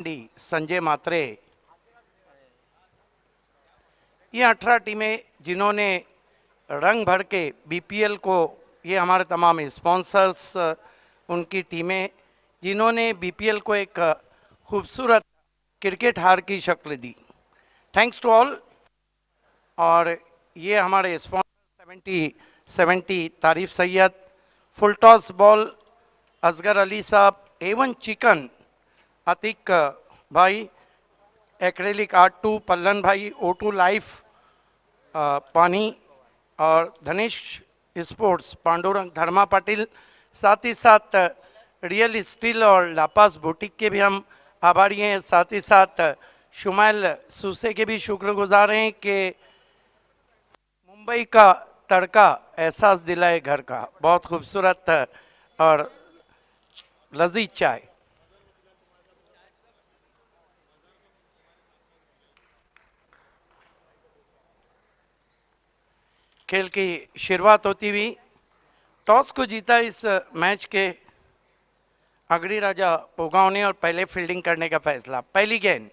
संजय मात्रे, ये 18 टीमें जिन्होंने रंग भर के बीपीएल को, ये हमारे तमाम स्पॉन्सर्स, उनकी टीमें जिन्होंने बीपीएल को एक खूबसूरत क्रिकेट हार की शक्ल दी। Thanks to all. और ये हमारे sponsor 70 Tarif Syed, full toss ball Asgar Ali साहब, एवन चिकन अतीक भाई, एक्रेलिक आर्ट 2 पल्लन भाई, O2 लाइफ पानी, और धनेश स्पोर्ट्स पांडुरंग धर्मा पाटिल, साथ ही साथ रियल स्टील और लापास बुटीक के भी हम आभारी हैं। साथ ही साथ शुमाइल सूसे के भी शुक्रगुजार हैं कि मुंबई का तड़का एहसास दिलाए घर का। बहुत खूबसूरत और लजीज चाय। खेल की शुरुआत होती हुई टॉस को जीता इस मैच के अगड़ी राजा पोगांव ने और पहले फील्डिंग करने का फैसला। पहली गेंद,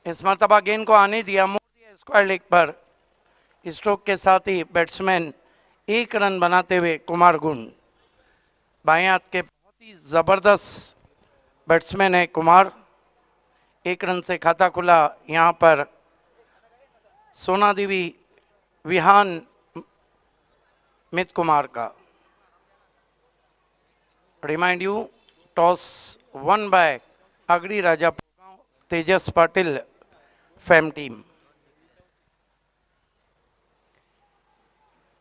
इस मरतबा गेंद को आने दिया, मोड़ दिया स्क्वायर लेग पर। स्ट्रोक के साथ ही बैट्समैन 1 रन बनाते हुए कुमार गुण, बाएं हाथ के बहुत ही ज़बरदस्त बैट्समैन है कुमार। 1 रन से खाता खुला यहाँ पर सोना देवी विहान मित कुमार का। Remind you, toss one by अगड़ी राजा पोगांव, तेजस पाटिल फैम टीम।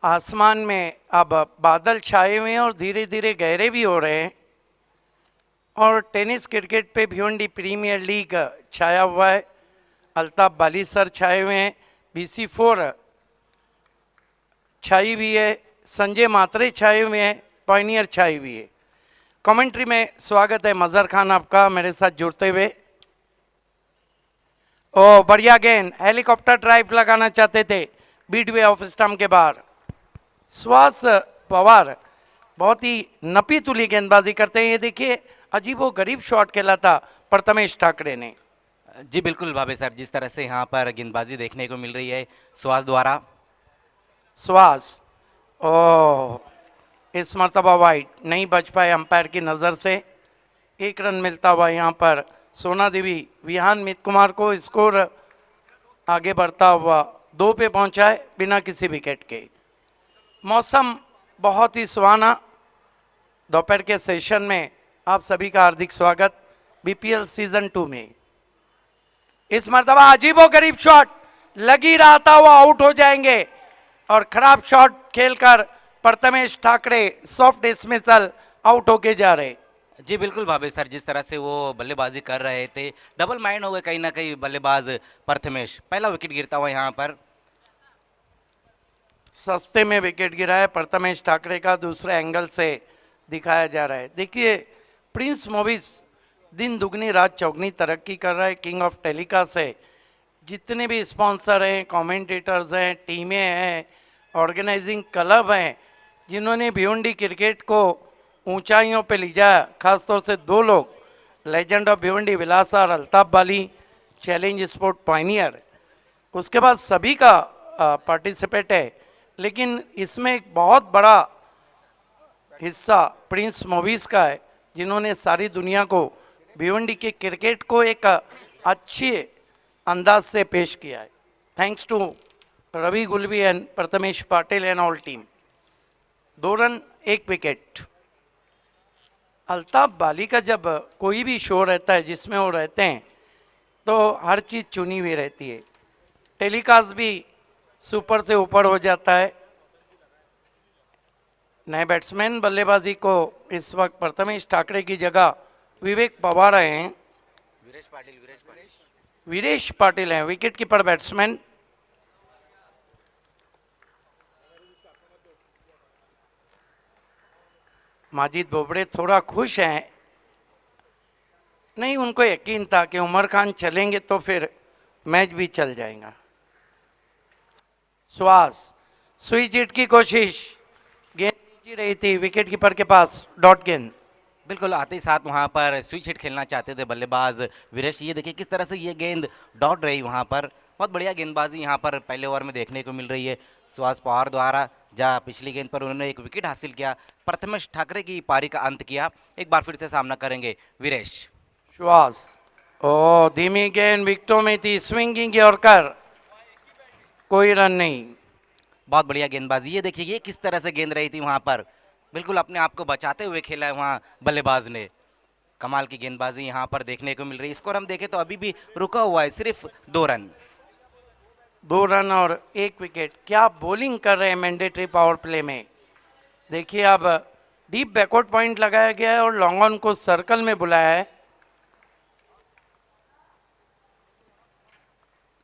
आसमान में अब बादल छाए हुए हैं और धीरे धीरे गहरे भी हो रहे हैं। और टेनिस क्रिकेट पे भिवंडी प्रीमियर लीग छाया हुआ है। अल्ताफ बाली सर छाए हुए हैं, BC4 छाई हुई है, संजय मात्रे छाए हुए हैं, पायनियर छाई हुई है। कमेंट्री में स्वागत है मजहर खान आपका मेरे साथ जुड़ते हुए। ओ बढ़िया गेंद, हेलीकॉप्टर ड्राइव लगाना चाहते थे बीटवे ऑफ स्टंप के बाहर। सुहास पवार बहुत ही नपी तुली गेंदबाजी करते हैं। ये देखिए अजीबो गरीब शॉट खेला था प्रथमेश ठाकरे ने। जी बिल्कुल भावे सर, जिस तरह से यहाँ पर गेंदबाजी देखने को मिल रही है सुहास द्वारा। सुहास, ओह इस मरतबा वाइट नहीं बच पाए अंपायर की नज़र से। 1 रन मिलता हुआ यहाँ पर सोना देवी विहान मित कुमार को। स्कोर आगे बढ़ता हुआ 2 पे पहुँचा है बिना किसी विकेट के। मौसम बहुत ही सुहाना। दोपहर के सेशन में आप सभी का हार्दिक स्वागत बीपीएल सीजन 2 में। इस मरतबा अजीबो गरीब शॉट, लगी रहा था वो आउट हो जाएंगे और खराब शॉट खेलकर Prathamesh Thackeray soft dismissal out होके जा रहे। जी बिल्कुल भावे सर, जिस तरह से वो बल्लेबाजी कर रहे थे डबल माइंड हो गए कहीं ना कहीं बल्लेबाज प्रथमेश। पहला विकेट गिरता हुआ यहाँ पर सस्ते में विकेट गिरा है प्रथमेश ठाकरे का, दूसरे एंगल से दिखाया जा रहा है। देखिए प्रिंस मूवीज दिन दुगनी रात चौगनी तरक्की कर रहा है। किंग ऑफ टेलीकास्ट है, जितने भी स्पॉन्सर हैं, कमेंटेटर्स हैं, टीमें हैं, ऑर्गेनाइजिंग क्लब हैं, जिन्होंने भिवंडी क्रिकेट को ऊंचाइयों पे ले जाया। खासतौर से 2 लोग, लेजेंड ऑफ भिवंडी विलासा और अल्ताफ बाली, चैलेंज स्पोर्ट पायनियर। उसके बाद सभी का पार्टिसिपेट है, लेकिन इसमें एक बहुत बड़ा हिस्सा प्रिंस मूवीज़ का है, जिन्होंने सारी दुनिया को भिवंडी के क्रिकेट को एक अच्छे अंदाज से पेश किया है। Thanks to Ravi Gulvi and Prathamesh Patil and all team. 2 run 1 wicket. Altaf Bali का जब कोई भी शो रहता है जिसमें वो रहते हैं तो हर चीज़ चुनी हुई रहती है। टेलीकास्ट भी सुपर से ऊपर हो जाता है। नए बैट्समैन बल्लेबाजी को इस वक्त प्रथमेश ठाकरे की जगह विवेक पवार हैं। वीरेश पाटिल हैं wicket keeper batsman. Majid Bobde थोड़ा खुश हैं, नहीं उनको यकीन था कि उमर खान चलेंगे तो फिर मैच भी चल जाएगा। सुहास, सुई जीत की कोशिश, गेंद नीचे रही थी विकेट कीपर के पास, डॉट गेंद। बिल्कुल आते ही साथ वहां पर स्विच हिट खेलना चाहते थे बल्लेबाज वीरेश। ये देखिए किस तरह से ये गेंद डॉट रही वहां पर। बहुत बढ़िया गेंदबाजी यहाँ पर पहले ओवर में देखने को मिल रही है सुहास पवार द्वारा। जहाँ पिछली गेंद पर उन्होंने एक विकेट हासिल किया, प्रथमेश ठाकरे की पारी का अंत किया। एक बार फिर से सामना करेंगे वीरेश। श्वास, ओ धीमी गेंद विकेटों में थी, स्विंगिंग यॉर्कर, कोई रन नहीं। बहुत बढ़िया गेंदबाजी। ये देखिए ये किस तरह से गेंद रही थी वहां पर, बिल्कुल अपने आप को बचाते हुए खेला है वहां बल्लेबाज ने। कमाल की गेंदबाजी यहाँ पर देखने को मिल रही है। स्कोर हम देखें तो अभी भी रुका हुआ है, सिर्फ 2 रन। 2 रन और 1 विकेट। क्या बॉलिंग कर रहे हैं मैंडेटरी पावर प्ले में। देखिए अब डीप बैकवर्ड पॉइंट लगाया गया है और लॉन्ग ऑन को सर्कल में बुलाया है।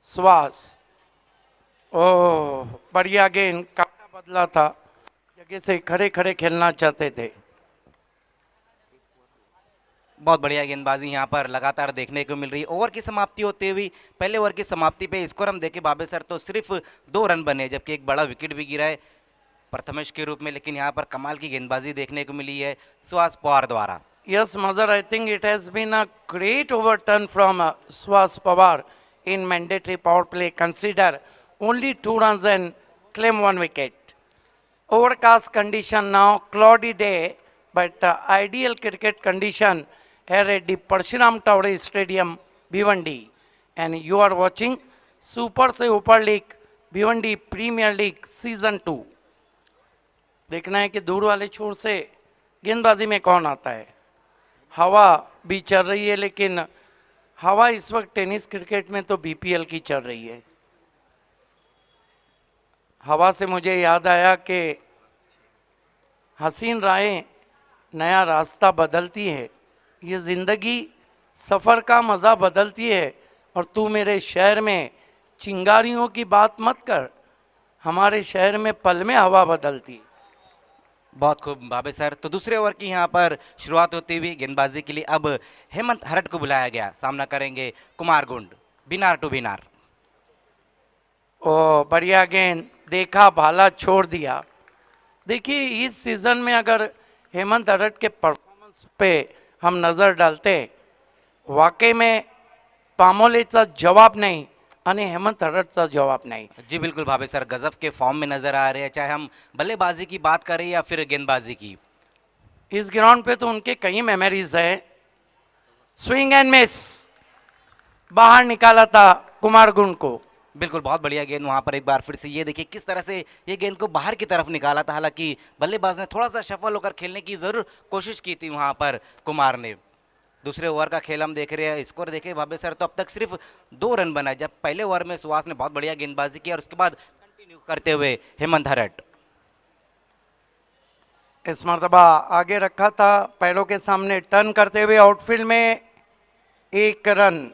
श्वास, ओह बढ़िया गेंद, काटा बदला था, जगह से खड़े खड़े खेलना चाहते थे। बहुत बढ़िया गेंदबाजी यहाँ पर लगातार देखने को मिल रही है। ओवर की समाप्ति होते हुए पहले ओवर की समाप्ति पे स्कोर हम देखें बाबे सर तो सिर्फ 2 रन बने, जबकि एक बड़ा विकेट भी गिरा है प्रथमेश के रूप में। लेकिन यहाँ पर कमाल की गेंदबाजी देखने को मिली है सुहास पवार द्वारा। Yes, Mother, I think it has been a great overturn from Swaz Pawar in mandatory power play. Consider only 2 runs and claim 1 wicket. Overcast condition now, cloudy day, but ideal cricket condition here at the Parshuram Tower Stadium, Bhiwandi. And you are watching Super से ऊपर league Bhiwandi premier league season 2। देखना है कि दूर वाले छोर से गेंदबाजी में कौन आता है। हवा भी चल रही है, लेकिन हवा इस वक्त टेनिस क्रिकेट में तो बीपीएल की चल रही है। हवा से मुझे याद आया कि हसीन राहें नया रास्ता बदलती है, ये ज़िंदगी सफ़र का मज़ा बदलती है। और तू मेरे शहर में चिंगारियों की बात मत कर, हमारे शहर में पल में हवा बदलती। बहुत खूब बाबे सर। तो दूसरे ओवर की यहाँ पर शुरुआत होती हुई गेंदबाजी के लिए अब हेमंत हरट को बुलाया गया। सामना करेंगे कुमार गुंड, बिनार टू बिनार। ओ बढ़िया गेंद, देखा भाला छोड़ दिया। देखिए इस सीज़न में अगर हेमंत हरट के परफॉर्मेंस पे हम नज़र डालते, वाकई में पामोलेचा जवाब नहीं आणि हेमंत हरटचा जवाब नहीं। जी बिल्कुल भावे सर, गजब के फॉर्म में नजर आ रहे हैं, चाहे हम बल्लेबाजी की बात करें या फिर गेंदबाजी की। इस ग्राउंड पे तो उनके कई मेमोरीज है। स्विंग एंड मिस, बाहर निकाला था कुमार गुंड को। बिल्कुल बहुत बढ़िया गेंद वहां पर। एक बार फिर से ये देखिए किस तरह से ये गेंद को बाहर की तरफ निकाला था। हालांकि बल्लेबाज ने थोड़ा सा सफल होकर खेलने की जरूर कोशिश की थी वहां पर कुमार ने। दूसरे ओवर का खेल हम देख रहे हैं। स्कोर देखे भावे सर तो अब तक सिर्फ 2 रन बना है, जब पहले ओवर में सुहास ने बहुत बढ़िया गेंदबाजी की और उसके बाद कंटिन्यू करते हुए हेमंत हरट। इस मरतबा आगे रखा था, पैरों के सामने टर्न करते हुए आउटफील्ड में 1 रन।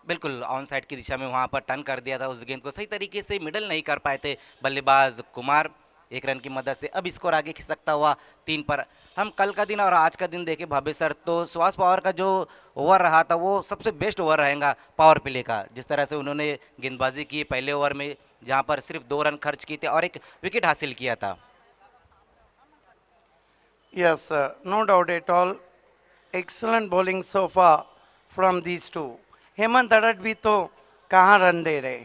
बिल्कुल ऑन साइड की दिशा में वहां पर टर्न कर दिया था, उस गेंद को सही तरीके से मिडल नहीं कर पाए थे बल्लेबाज कुमार। 1 रन की मदद से अब स्कोर आगे खिसकता हुआ 3 पर। हम कल का दिन और आज का दिन देखें भावे सर तो सुहास पवार का जो ओवर रहा था वो सबसे बेस्ट ओवर रहेगा पावर प्ले का। जिस तरह से उन्होंने गेंदबाजी की पहले ओवर में, जहां पर सिर्फ 2 रन खर्च किए थे और 1 विकेट हासिल किया था। Yes, no doubt at all, excellent bowling so far from these two. Hemant Harat भी तो कहाँ रन दे रहे।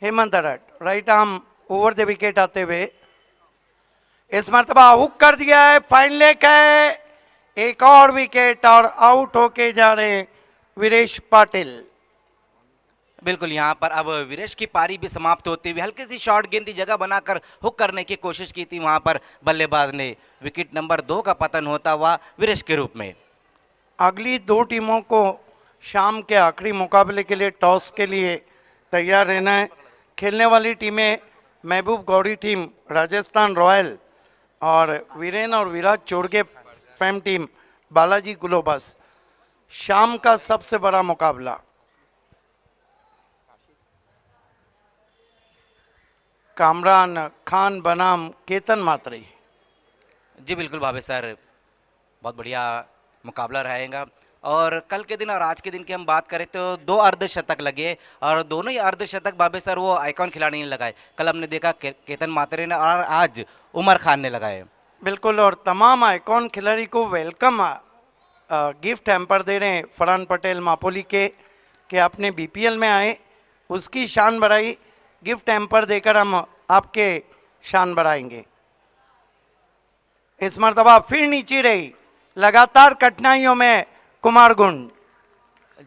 Hemant Harat right arm over the wicket आते हुए इस मरतबा हुक कर दिया है, फाइन लेग है, एक और विकेट और आउट होके जा रहे हैं वीरेश पाटिल। बिल्कुल यहाँ पर अब वीरेश की पारी भी समाप्त होती हुई हल्की सी शॉर्ट गेंद की जगह बनाकर हुक करने की कोशिश की थी वहां पर बल्लेबाज ने। विकेट नंबर 2 का पतन होता हुआ वीरेश के रूप में। अगली 2 टीमों को शाम के आखिरी मुकाबले के लिए टॉस के लिए तैयार रहना है। खेलने वाली टीमें महबूब गौरी टीम राजस्थान रॉयल और वीरेन और विराट चोड़गे फैम टीम बालाजी ग्लोबस। शाम का सबसे बड़ा मुकाबला। कामरान खान बनाम केतन मात्रे। जी बिल्कुल भावे सर, बहुत बढ़िया मुकाबला रहेगा। और कल के दिन और आज के दिन की हम बात करें तो 2 अर्धशतक लगे और दोनों ही अर्धशतक बाबे सर वो आइकॉन खिलाड़ी ने लगाए। कल हमने देखा केतन मात्रे ने और आज उमर खान ने लगाए। बिल्कुल, और तमाम आइकॉन खिलाड़ी को वेलकम गिफ्ट हैम्पर दे रहे हैं फरहान पटेल मापोली के कि आपने बीपीएल में आए, उसकी शान बढ़ाई। गिफ्ट हैम्पर देकर हम आपके शान बढ़ाएंगे। इस मर्तबा फिर नीचे रही लगातार कठिनाइयों में कुमार गुंड।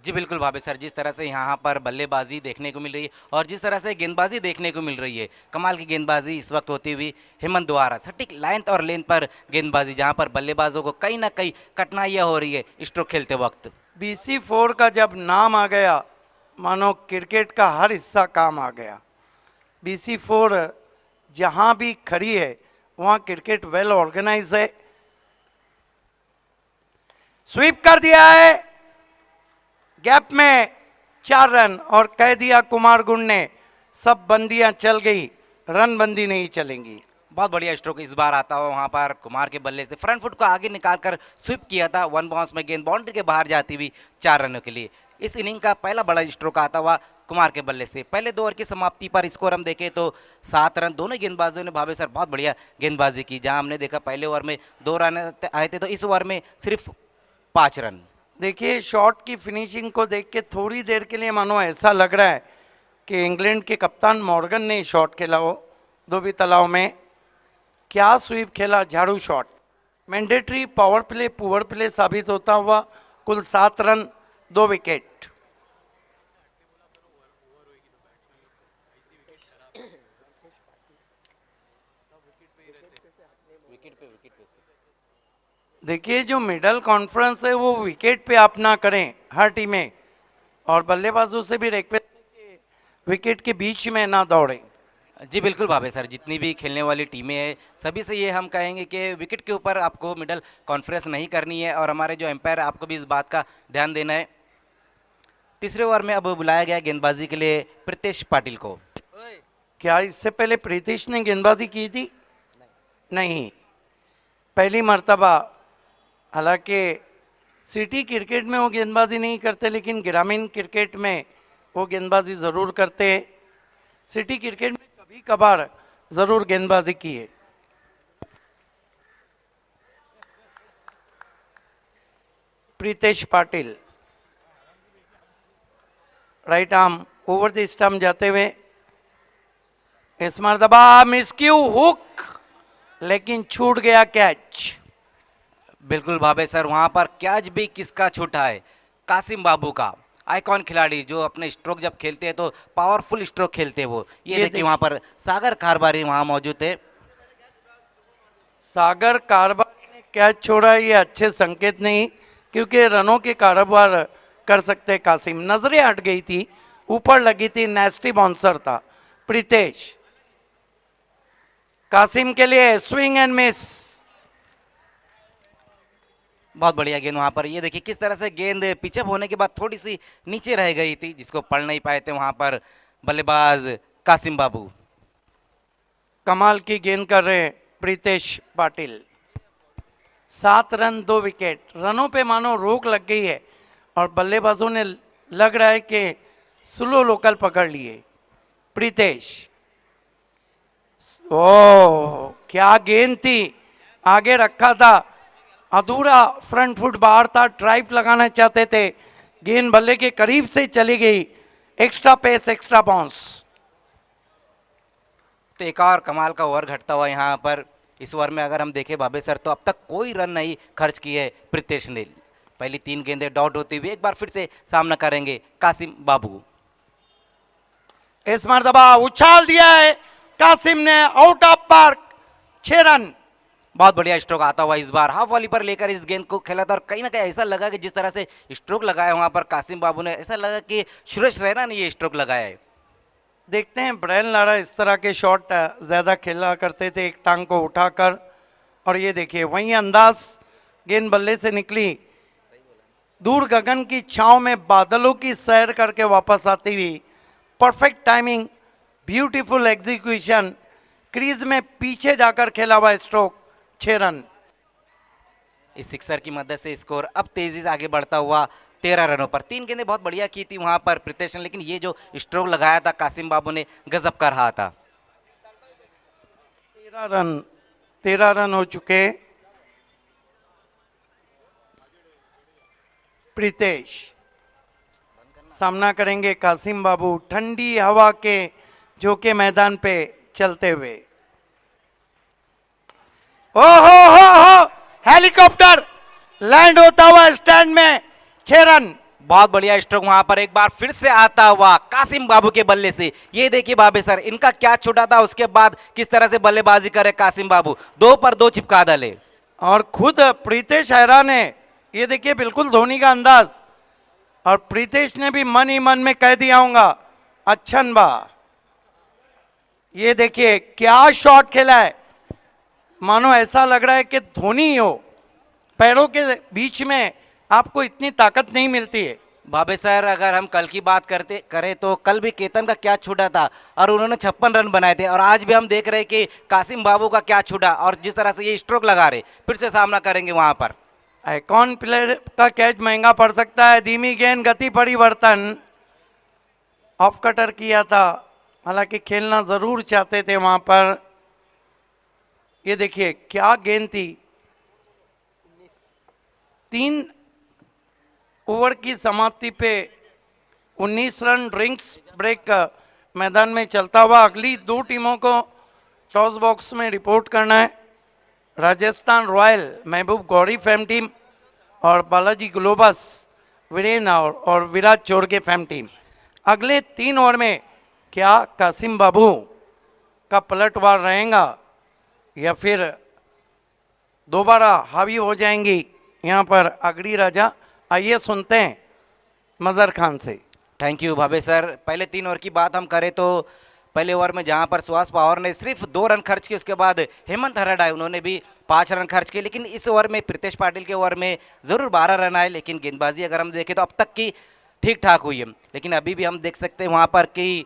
जी बिल्कुल भावे सर, जिस तरह से यहाँ पर बल्लेबाजी देखने को मिल रही है और जिस तरह से गेंदबाजी देखने को मिल रही है, कमाल की गेंदबाजी इस वक्त होती हुई हेमंत द्वारा सटीक लाइन और लेन पर गेंदबाजी, जहाँ पर बल्लेबाजों को कहीं ना कहीं कठिनाइयाँ हो रही है स्ट्रोक खेलते वक्त। BC4 का जब नाम आ गया मानो क्रिकेट का हर हिस्सा काम आ गया। BC4 जहाँ भी खड़ी है वहाँ क्रिकेट वेल ऑर्गेनाइज है। स्वीप कर दिया है, गैप में 4 रन और कह दिया कुमार गुंड ने सब बंदियां चल गई, रन बंदी नहीं चलेंगी। बहुत बढ़िया स्ट्रोक इस बार आता हुआ वहाँ पर कुमार के बल्ले से फ्रंट फुट को आगे निकालकर स्वीप किया था, 1 बाउंस में गेंद बाउंड्री के बाहर जाती हुई 4 रनों के लिए। इस इनिंग का पहला बड़ा स्ट्रोक आता हुआ कुमार के बल्ले से। पहले 2 ओवर की समाप्ति पर स्कोर हम देखें तो 7 रन। दोनों गेंदबाजों ने भावे सर बहुत बढ़िया गेंदबाजी की, जहां हमने देखा पहले ओवर में 2 रन आए थे तो इस ओवर में सिर्फ 5 रन। देखिए शॉट की फिनिशिंग को देख के थोड़ी देर के लिए मानो ऐसा लग रहा है कि इंग्लैंड के कप्तान मॉर्गन ने शॉट खेला हो। धोबी तालाब में क्या स्वीप खेला, झाड़ू shot. Mandatory power play poor play साबित होता हुआ कुल 7 रन 2 विकेट। देखिए जो मिडल कॉन्फ्रेंस है वो विकेट पे आप ना करें हर टीमें, और बल्लेबाजों से भी रिक्वेस्ट है कि विकेट के बीच में ना दौड़ें। जी बिल्कुल भावे सर, जितनी भी खेलने वाली टीमें हैं सभी से ये हम कहेंगे कि विकेट के ऊपर आपको मिडल कॉन्फ्रेंस नहीं करनी है और हमारे जो एम्पायर है आपको भी इस बात का ध्यान देना है। तीसरे ओवर में अब बुलाया गया गेंदबाजी के लिए प्रीतेश पाटिल को। क्या इससे पहले प्रीतिश ने गेंदबाजी की थी? नहीं, पहली मर्तबा। हालांकि सिटी क्रिकेट में वो गेंदबाजी नहीं करते लेकिन ग्रामीण क्रिकेट में वो गेंदबाजी ज़रूर करते हैं। सिटी क्रिकेट में कभी कभार ज़रूर गेंदबाजी की है। Pritesh Patil right arm over the stump जाते हुए, इस मर्तबा मिसक्यू हुक लेकिन छूट गया कैच। बिल्कुल भावे सर, वहाँ पर कैच भी किसका छूटा है? कासिम बाबू का, आइकॉन खिलाड़ी जो अपने स्ट्रोक जब खेलते हैं तो पावरफुल स्ट्रोक खेलते हैं वो। ये देखिए वहाँ पर सागर कारबारी वहाँ मौजूद थे। सागर कारबारी ने कैच छोड़ा, ये अच्छे संकेत नहीं, क्योंकि रनों के कारोबार कर सकते कासिम। नजरें हट गई थी, ऊपर लगी थी, नेस्टी बाउंसर था। प्रीतेश कासिम के लिए स्विंग एंड मिस। बहुत बढ़िया गेंद वहाँ पर। ये देखिए किस तरह से गेंद पिचअप होने के बाद थोड़ी सी नीचे रह गई थी, जिसको पढ़ नहीं पाए थे वहाँ पर बल्लेबाज कासिम बाबू। कमाल की गेंद कर रहे हैं प्रीतेश पाटिल। 7 run 2 wicket. रनों पे मानो रोक लग गई है और बल्लेबाजों ने लग रहा है कि स्लो लोकल पकड़ लिए। प्रीतेश, ओह क्या गेंद थी, आगे रखा था, अधूरा फ्रंट फुट बाहर था, ड्राइव लगाना चाहते थे, गेंद बल्ले के करीब से चली गई। Extra pace, extra bounce. तो एक और कमाल का ओवर घटता हुआ यहाँ पर इस ओवर में अगर हम देखें बाबे सर तो अब तक कोई रन नहीं खर्च किए है प्रीतेश ने। पहली 3 गेंदें डॉट होती हुई एक बार फिर से सामना करेंगे कासिम बाबू। इस मर्तबा उछाल दिया है कासिम ने, आउट ऑफ पार्क, 6 रन। बहुत बढ़िया स्ट्रोक आता हुआ इस बार हाफ वॉली पर लेकर इस गेंद को खेला था और कहीं ना कहीं ऐसा लगा कि जिस तरह से स्ट्रोक लगाया वहां पर कासिम बाबू ने, ऐसा लगा कि सुरेश रैना ने ये स्ट्रोक लगाया है। देखते हैं, ब्रायन लारा इस तरह के शॉट ज़्यादा खेला करते थे, एक टांग को उठाकर, और ये देखिए वही अंदाज, गेंद बल्ले से निकली, दूर गगन की छांव में बादलों की सैर करके वापस आती हुई, perfect timing, beautiful execution, crease में पीछे जाकर खेला हुआ स्ट्रोक, 6 रन। इस सिक्सर की मदद से स्कोर अब तेजी से आगे बढ़ता हुआ 13 रनों पर। 3 गेंदें बहुत बढ़िया की थी वहां पर प्रीतेश ने, लेकिन ये जो स्ट्रोक लगाया था कासिम बाबू ने गजब कर रहा था। 13 रन हो चुके। प्रीतेश सामना करेंगे कासिम बाबू ठंडी हवा के झोंके मैदान पे चलते हुए। ओ हो हेलीकॉप्टर लैंड होता हुआ स्टैंड में 6 रन। बहुत बढ़िया स्ट्रोक वहां पर एक बार फिर से आता हुआ कासिम बाबू के बल्ले से। ये देखिए भाभी सर, इनका क्या छूटा था, उसके बाद किस तरह से बल्लेबाजी करे कासिम बाबू, 2 पर 2 चिपका डाले। और खुद प्रीतेश हैरान है। ये देखिए बिल्कुल धोनी का अंदाज, और प्रीतेश ने भी मन ही मन में कह दिया होगा अच्छन बा। ये देखिए क्या शॉट खेला है, मानो ऐसा लग रहा है कि धोनी ही हो। पैरों के बीच में आपको इतनी ताकत नहीं मिलती है। भाभी सर, अगर हम कल की बात करें तो कल भी केतन का क्या छूटा था और उन्होंने 56 रन बनाए थे, और आज भी हम देख रहे हैं कि कासिम बाबू का क्या छूटा, और जिस तरह से ये स्ट्रोक लगा रहे फिर से सामना करेंगे वहां पर। कौन प्लेयर का कैच महंगा पड़ सकता है। धीमी गेंद, गति परिवर्तन, ऑफ कटर किया था, हालांकि खेलना जरूर चाहते थे वहां पर। ये देखिए क्या गेंद थी। 3 ओवर की समाप्ति पे 19 रन। ड्रिंक्स ब्रेक मैदान में चलता हुआ अगली 2 टीमों को टॉस बॉक्स में रिपोर्ट करना है। राजस्थान रॉयल महबूब गौरी फैम टीम और बालाजी ग्लोबस वीरेन और विराट चोरगे फैम टीम। अगले 3 ओवर में क्या कासिम बाबू का पलटवार रहेगा या फिर दोबारा हावी हो जाएंगी यहाँ पर अगड़ी राजा। आइए सुनते हैं मजर खान से। थैंक यू भाभी सर। पहले 3 ओवर की बात हम करें तो पहले ओवर में जहां पर सुहास पवार ने सिर्फ 2 रन खर्च किए, उसके बाद हेमंत हरड आए, उन्होंने भी 5 रन खर्च किए, लेकिन इस ओवर में प्रीतेश पाटिल के ओवर में ज़रूर 12 रन आए, लेकिन गेंदबाजी अगर हम देखें तो अब तक की ठीक ठाक हुई है। लेकिन अभी भी हम देख सकते हैं वहाँ पर कि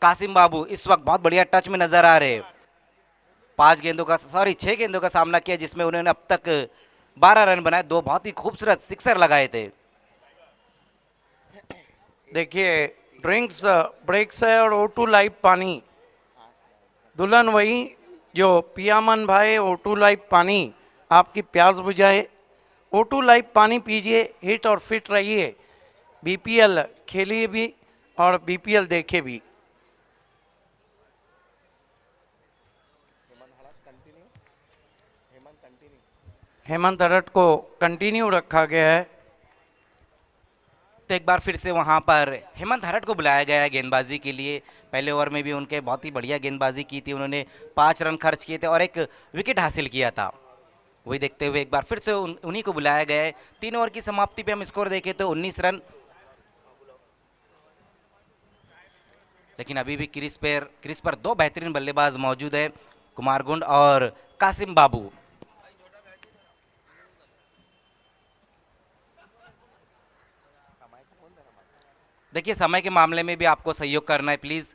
कासिम बाबू इस वक्त बहुत बढ़िया टच में नजर आ रहे हैं। 6 गेंदों का सामना किया, जिसमें उन्होंने अब तक 12 रन बनाए, 2 बहुत ही खूबसूरत सिक्सर लगाए थे। देखिए ड्रिंक्स ब्रेक्स है और O2 लाइव पानी। दुल्हन वही जो पियामन भाई, O2 लाइव पानी आपकी प्यास बुझाए। O2 लाइव पानी पीजिए, हिट और फिट रहिए। BPL खेलिए भी और BPL देखे भी। हेमंत हरट को कंटिन्यू रखा गया है। तो एक बार फिर से वहां पर हेमंत हरट को बुलाया गया है गेंदबाजी के लिए। पहले ओवर में भी उनके बहुत ही बढ़िया गेंदबाजी की थी, उन्होंने 5 रन खर्च किए थे और एक विकेट हासिल किया था। वही देखते हुए एक बार फिर से उन्हीं को बुलाया गया है। 3 ओवर की समाप्ति पे हम स्कोर देखें तो 19 रन, लेकिन अभी भी क्रीज पर 2 बेहतरीन बल्लेबाज मौजूद है, कुमार गुंड और कासिम बाबू। देखिए समय के मामले में भी आपको सहयोग करना है प्लीज।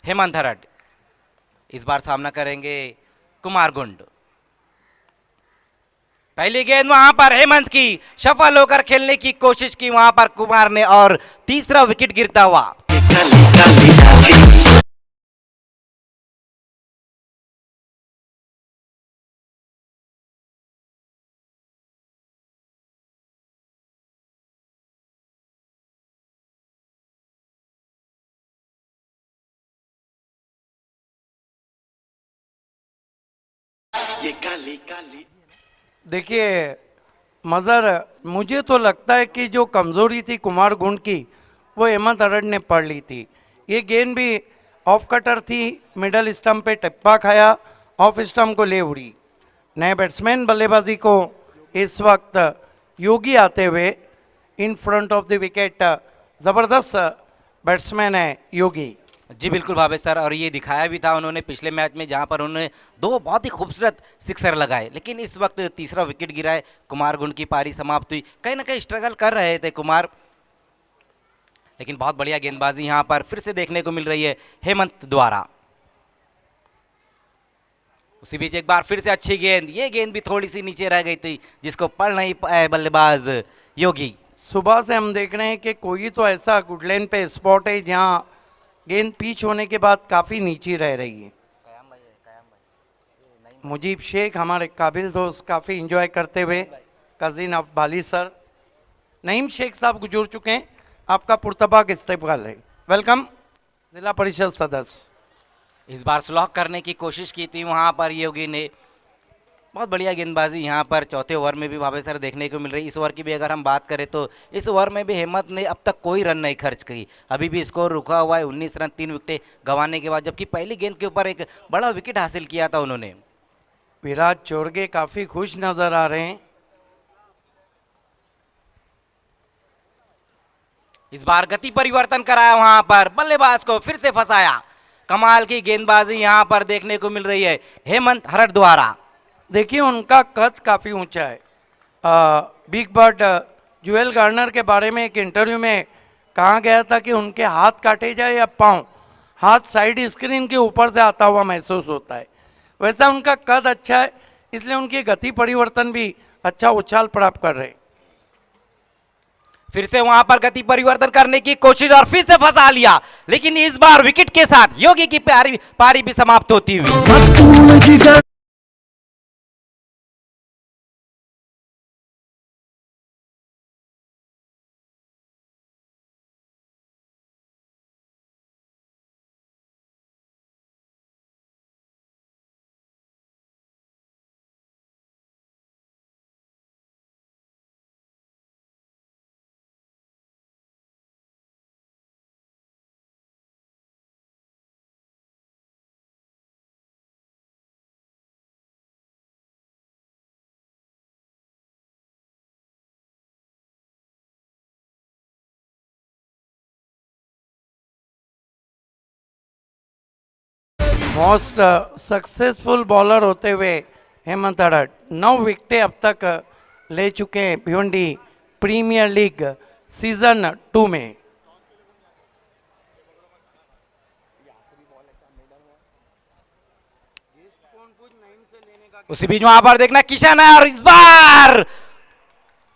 हेमंत हरट इस बार सामना करेंगे कुमार गुंड। पहली गेंद वहां पर हेमंत की, सफल होकर खेलने की कोशिश की वहां पर कुमार ने, और तीसरा विकेट गिरता हुआ। देखिए मज़र, मुझे तो लगता है कि जो कमज़ोरी थी कुमार गुंड की वो हेमंत हरट ने पढ़ ली थी। ये गेंद भी ऑफ कटर थी, मिडल स्टंप पे टप्पा खाया, ऑफ स्टंप को ले उड़ी। नए बैट्समैन बल्लेबाजी को इस वक्त योगी आते हुए in front of the wicket. ज़बरदस्त बैट्समैन है योगी। जी बिल्कुल भावे सर, और ये दिखाया भी था उन्होंने पिछले मैच में, जहां पर उन्होंने 2 बहुत ही खूबसूरत सिक्सर लगाए, लेकिन इस वक्त तीसरा विकेट गिरा है। कुमार गुंड की पारी समाप्त हुई। कहीं ना कहीं स्ट्रगल कर रहे थे कुमार, लेकिन बहुत बढ़िया गेंदबाजी यहां पर फिर से देखने को मिल रही है हेमंत द्वारा। उसी बीच एक बार फिर से अच्छी गेंद, ये गेंद भी थोड़ी सी नीचे रह गई थी जिसको पढ़ नहीं पाए बल्लेबाज योगी। सुबह से हम देख रहे हैं कि कोई तो ऐसा गुडलैंड पे स्पॉट है जहां गेंद पिच होने के बाद काफ़ी नीचे रह रही है। मुजीब शेख हमारे काबिल दोस्त काफ़ी इंजॉय करते हुए, cousin of Bali sir Naeem Shaikh साहब गुजर चुके हैं, आपका पुरतबाक इस्तेकबाल है। वेलकम जिला परिषद सदस्य। इस बार स्लॉक करने की कोशिश की थी वहाँ पर योगी ने, बहुत बढ़िया गेंदबाजी यहाँ पर चौथे ओवर में भी भावे सर देखने को मिल रही। इस ओवर की भी अगर हम बात करें तो इस ओवर में भी हेमंत ने अब तक कोई रन नहीं खर्च की, अभी भी स्कोर रुका हुआ है 19 रन 3 विकेटें गंवाने के बाद, जबकि पहली गेंद के ऊपर एक बड़ा विकेट हासिल किया था उन्होंने। विराट चोरगे काफ़ी खुश नज़र आ रहे हैं। इस बार गति परिवर्तन कराया वहां पर, बल्लेबाज को फिर से फंसाया। कमाल की गेंदबाजी यहां पर देखने को मिल रही है हेमंत हरट द्वारा। देखिए उनका कद काफ़ी ऊंचा है। बिग बर्ड जुएल गार्नर के बारे में एक इंटरव्यू में कहा गया था कि उनके हाथ काटे जाए या पांव, हाथ साइड स्क्रीन के ऊपर से आता हुआ महसूस होता है। वैसा उनका कद अच्छा है, इसलिए उनकी गति परिवर्तन भी अच्छा उछाल प्राप्त कर रहे हैं। फिर से वहां पर गति परिवर्तन करने की कोशिश और फिर से फंसा लिया, लेकिन इस बार विकेट के साथ योगी की पारी भी समाप्त होती हुई। मोस्ट सक्सेसफुल बॉलर होते हुए हेमंत हरट 9 विकेटें अब तक ले चुके हैं भिवंडी प्रीमियर लीग सीजन 2 में। उसी बीच वहां पर देखना किशन है, और इस बार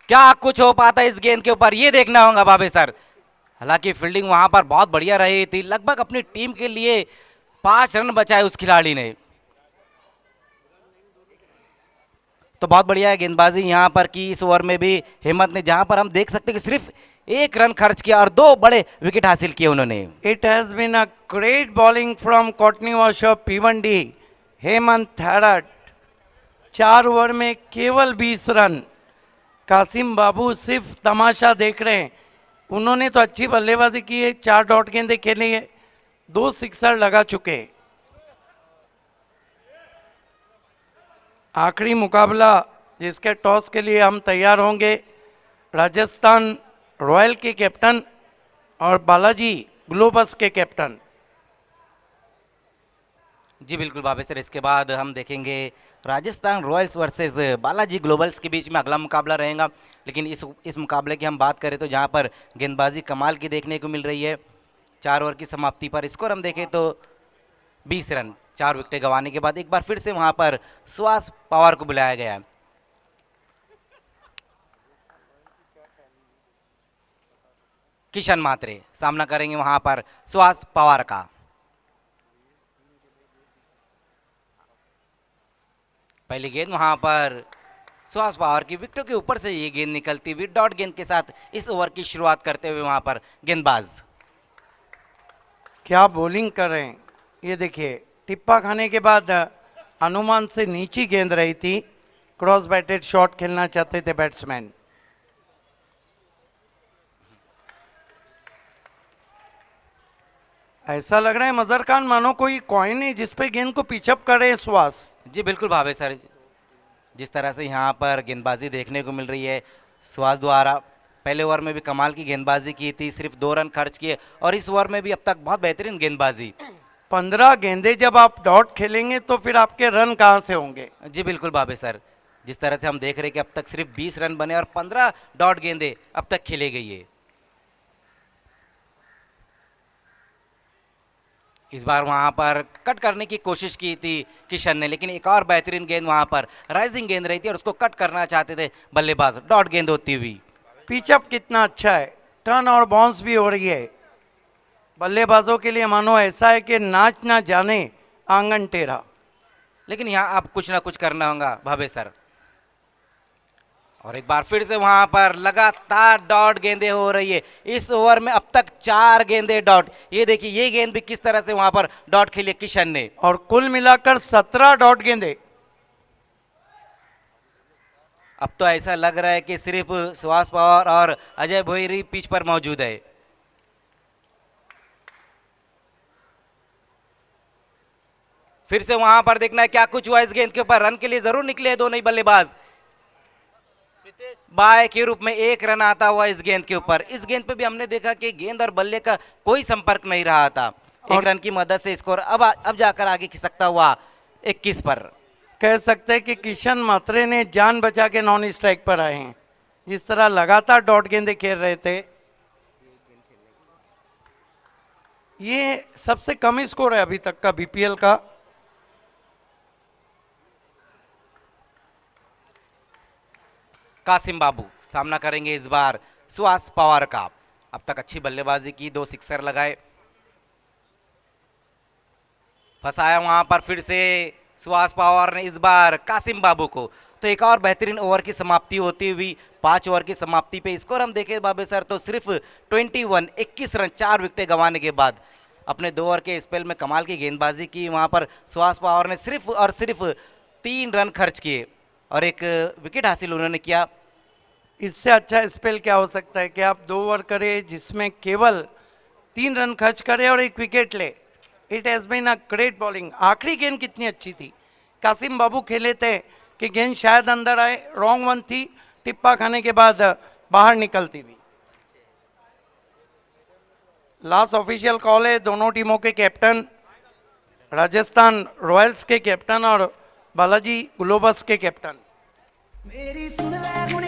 क्या कुछ हो पाता है इस गेंद के ऊपर, ये देखना होगा भावे सर। हालांकि फील्डिंग वहां पर बहुत बढ़िया रही थी, लगभग अपनी टीम के लिए 5 रन बचाए उस खिलाड़ी ने। तो बहुत बढ़िया है गेंदबाजी यहाँ पर की इस ओवर में भी हेमंत ने, जहां पर हम देख सकते हैं कि सिर्फ 1 रन खर्च किया और 2 बड़े विकेट हासिल किए उन्होंने। It has been a great bowling from Courtney Walsh of Bhiwandi Hemant Harat. 4 over में केवल 20 रन। कासिम बाबू सिर्फ तमाशा देख रहे हैं, उन्होंने तो अच्छी बल्लेबाजी की है, 4 डॉट गेंदें खेली है, 2 सिक्सर लगा चुके। आखिरी मुकाबला जिसके टॉस के लिए हम तैयार होंगे, राजस्थान रॉयल के कैप्टन और बालाजी ग्लोबस के कैप्टन। जी बिल्कुल भावे सर, इसके बाद हम देखेंगे Rajasthan Royals versus Balaji Global's के बीच में अगला मुकाबला रहेगा। लेकिन इस मुकाबले की हम बात करें तो जहां पर गेंदबाजी कमाल की देखने को मिल रही है। 4 ओवर की समाप्ति पर स्कोर हम देखें तो 20 रन, 4 विकेटें गंवाने के बाद एक बार फिर से वहां पर सुहास पवार को बुलाया गया है। किशन मात्रे सामना करेंगे वहां पर सुहास पवार का। पहली गेंद वहां पर सुहास पवार की विकेटों के ऊपर से ये गेंद निकलती हुई डॉट गेंद के साथ इस ओवर की शुरुआत करते हुए वहां पर गेंदबाज। क्या बॉलिंग कर रहे हैं, ये देखिए। टिप्पा खाने के बाद अनुमान से नीचे गेंद रही थी, क्रॉस बैटेड शॉट खेलना चाहते थे बैट्समैन। ऐसा लग रहा है मजर खान मानो कोई कॉइन है जिसपे गेंद को पिचअप कर रहे हैं सुहास। जी बिल्कुल भावे सर, जिस तरह से यहाँ पर गेंदबाजी देखने को मिल रही है सुहास द्वारा, पहले ओवर में भी कमाल की गेंदबाजी की थी, सिर्फ 2 रन खर्च किए, और इस ओवर में भी अब तक बहुत बेहतरीन गेंदबाजी। 15 गेंदे जब आप डॉट खेलेंगे तो फिर आपके रन कहाँ से होंगे। जी बिल्कुल भावे सर, जिस तरह से हम देख रहे हैं कि अब तक सिर्फ 20 रन बने और 15 डॉट गेंदे अब तक खेले गई है। इस बार वहां पर कट करने की कोशिश की थी किशन ने, लेकिन एक और बेहतरीन गेंद वहां पर राइजिंग गेंद रही थी और उसको कट करना चाहते थे बल्लेबाज, डॉट गेंद होती हुई। पिचअप कितना अच्छा है, टर्न और बाउंस भी हो रही है। बल्लेबाजों के लिए मानो ऐसा है कि नाच ना जाने आंगन टेढ़ा। लेकिन यहाँ अब कुछ ना कुछ करना होगा भावे सर। और एक बार फिर से वहां पर लगातार डॉट गेंदें हो रही है। इस ओवर में अब तक 4 गेंदें डॉट। ये देखिए ये गेंद भी किस तरह से वहां पर डॉट खेली किशन ने। और कुल मिलाकर 17 डॉट गेंदे। अब तो ऐसा लग रहा है कि सिर्फ सुहास पवार और अजय भोईरी पिच पर मौजूद है। फिर से वहां पर देखना है क्या कुछ हुआ इस गेंद के ऊपर। रन के लिए जरूर निकले दोनों ही बल्लेबाज। बाय के रूप में 1 रन आता हुआ इस गेंद के ऊपर। इस गेंद पे भी हमने देखा कि गेंद और बल्ले का कोई संपर्क नहीं रहा था। 1 रन की मदद से स्कोर अब जाकर आगे खिसकता हुआ 21 पर। कह सकते हैं कि किशन मात्रे ने जान बचा के नॉन स्ट्राइक पर आए हैं। जिस तरह लगातार डॉट गेंदे खेल रहे थे, ये सबसे कम स्कोर है अभी तक का बीपीएल का। कासिम बाबू सामना करेंगे इस बार सुहास पवार का। अब तक अच्छी बल्लेबाजी की, 2 सिक्सर लगाए। फंसाया वहां पर फिर से सुहास पवार ने इस बार कासिम बाबू को। तो एक और बेहतरीन ओवर की समाप्ति होती हुई 5 ओवर की समाप्ति पे स्कोर हम देखें बाबे सर तो सिर्फ 21 रन 4 विकेटें गंवाने के बाद अपने 2 ओवर के स्पेल में कमाल की गेंदबाजी की। वहां पर सुहास पवार ने सिर्फ और सिर्फ 3 रन खर्च किए और 1 विकेट हासिल उन्होंने किया। इससे अच्छा स्पेल क्या हो सकता है कि आप 2 ओवर करें जिसमें केवल 3 रन खर्च करें और 1 विकेट ले। It has been a great bowling. आखिरी गेंद कितनी अच्छी थी, कासिम बाबू खेले थे कि गेंद शायद अंदर आए, रॉन्ग वन थी, टिप्पा खाने के बाद बाहर निकलती हुई। लास्ट ऑफिशियल कॉल है दोनों टीमों के कैप्टन, राजस्थान रॉयल्स के कैप्टन और बालाजी ग्लोबस के कैप्टन। मेरी सुन ले हुण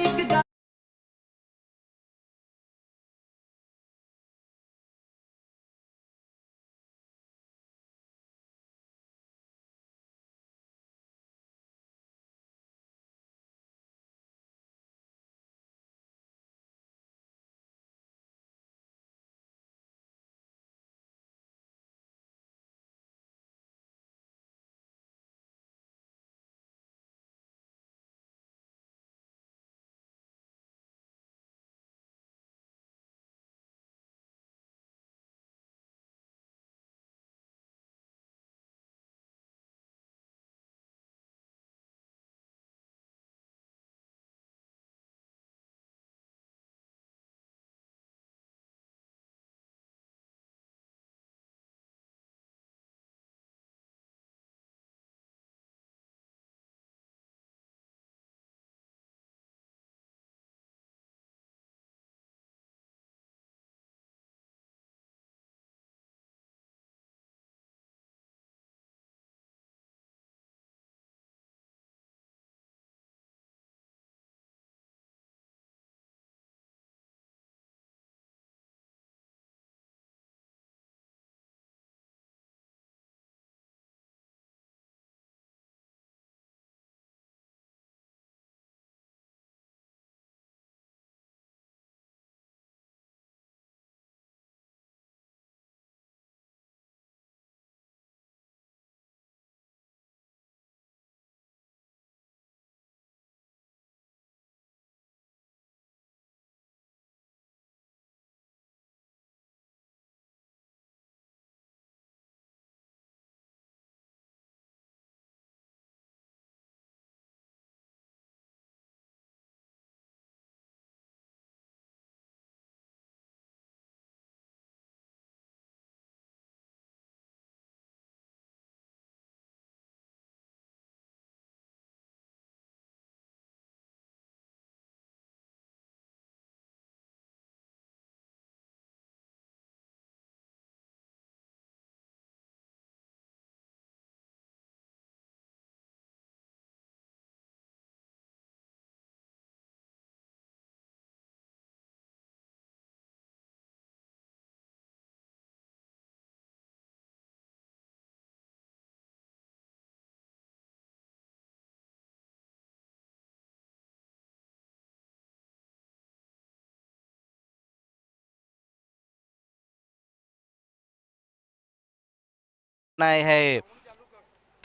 बनाए है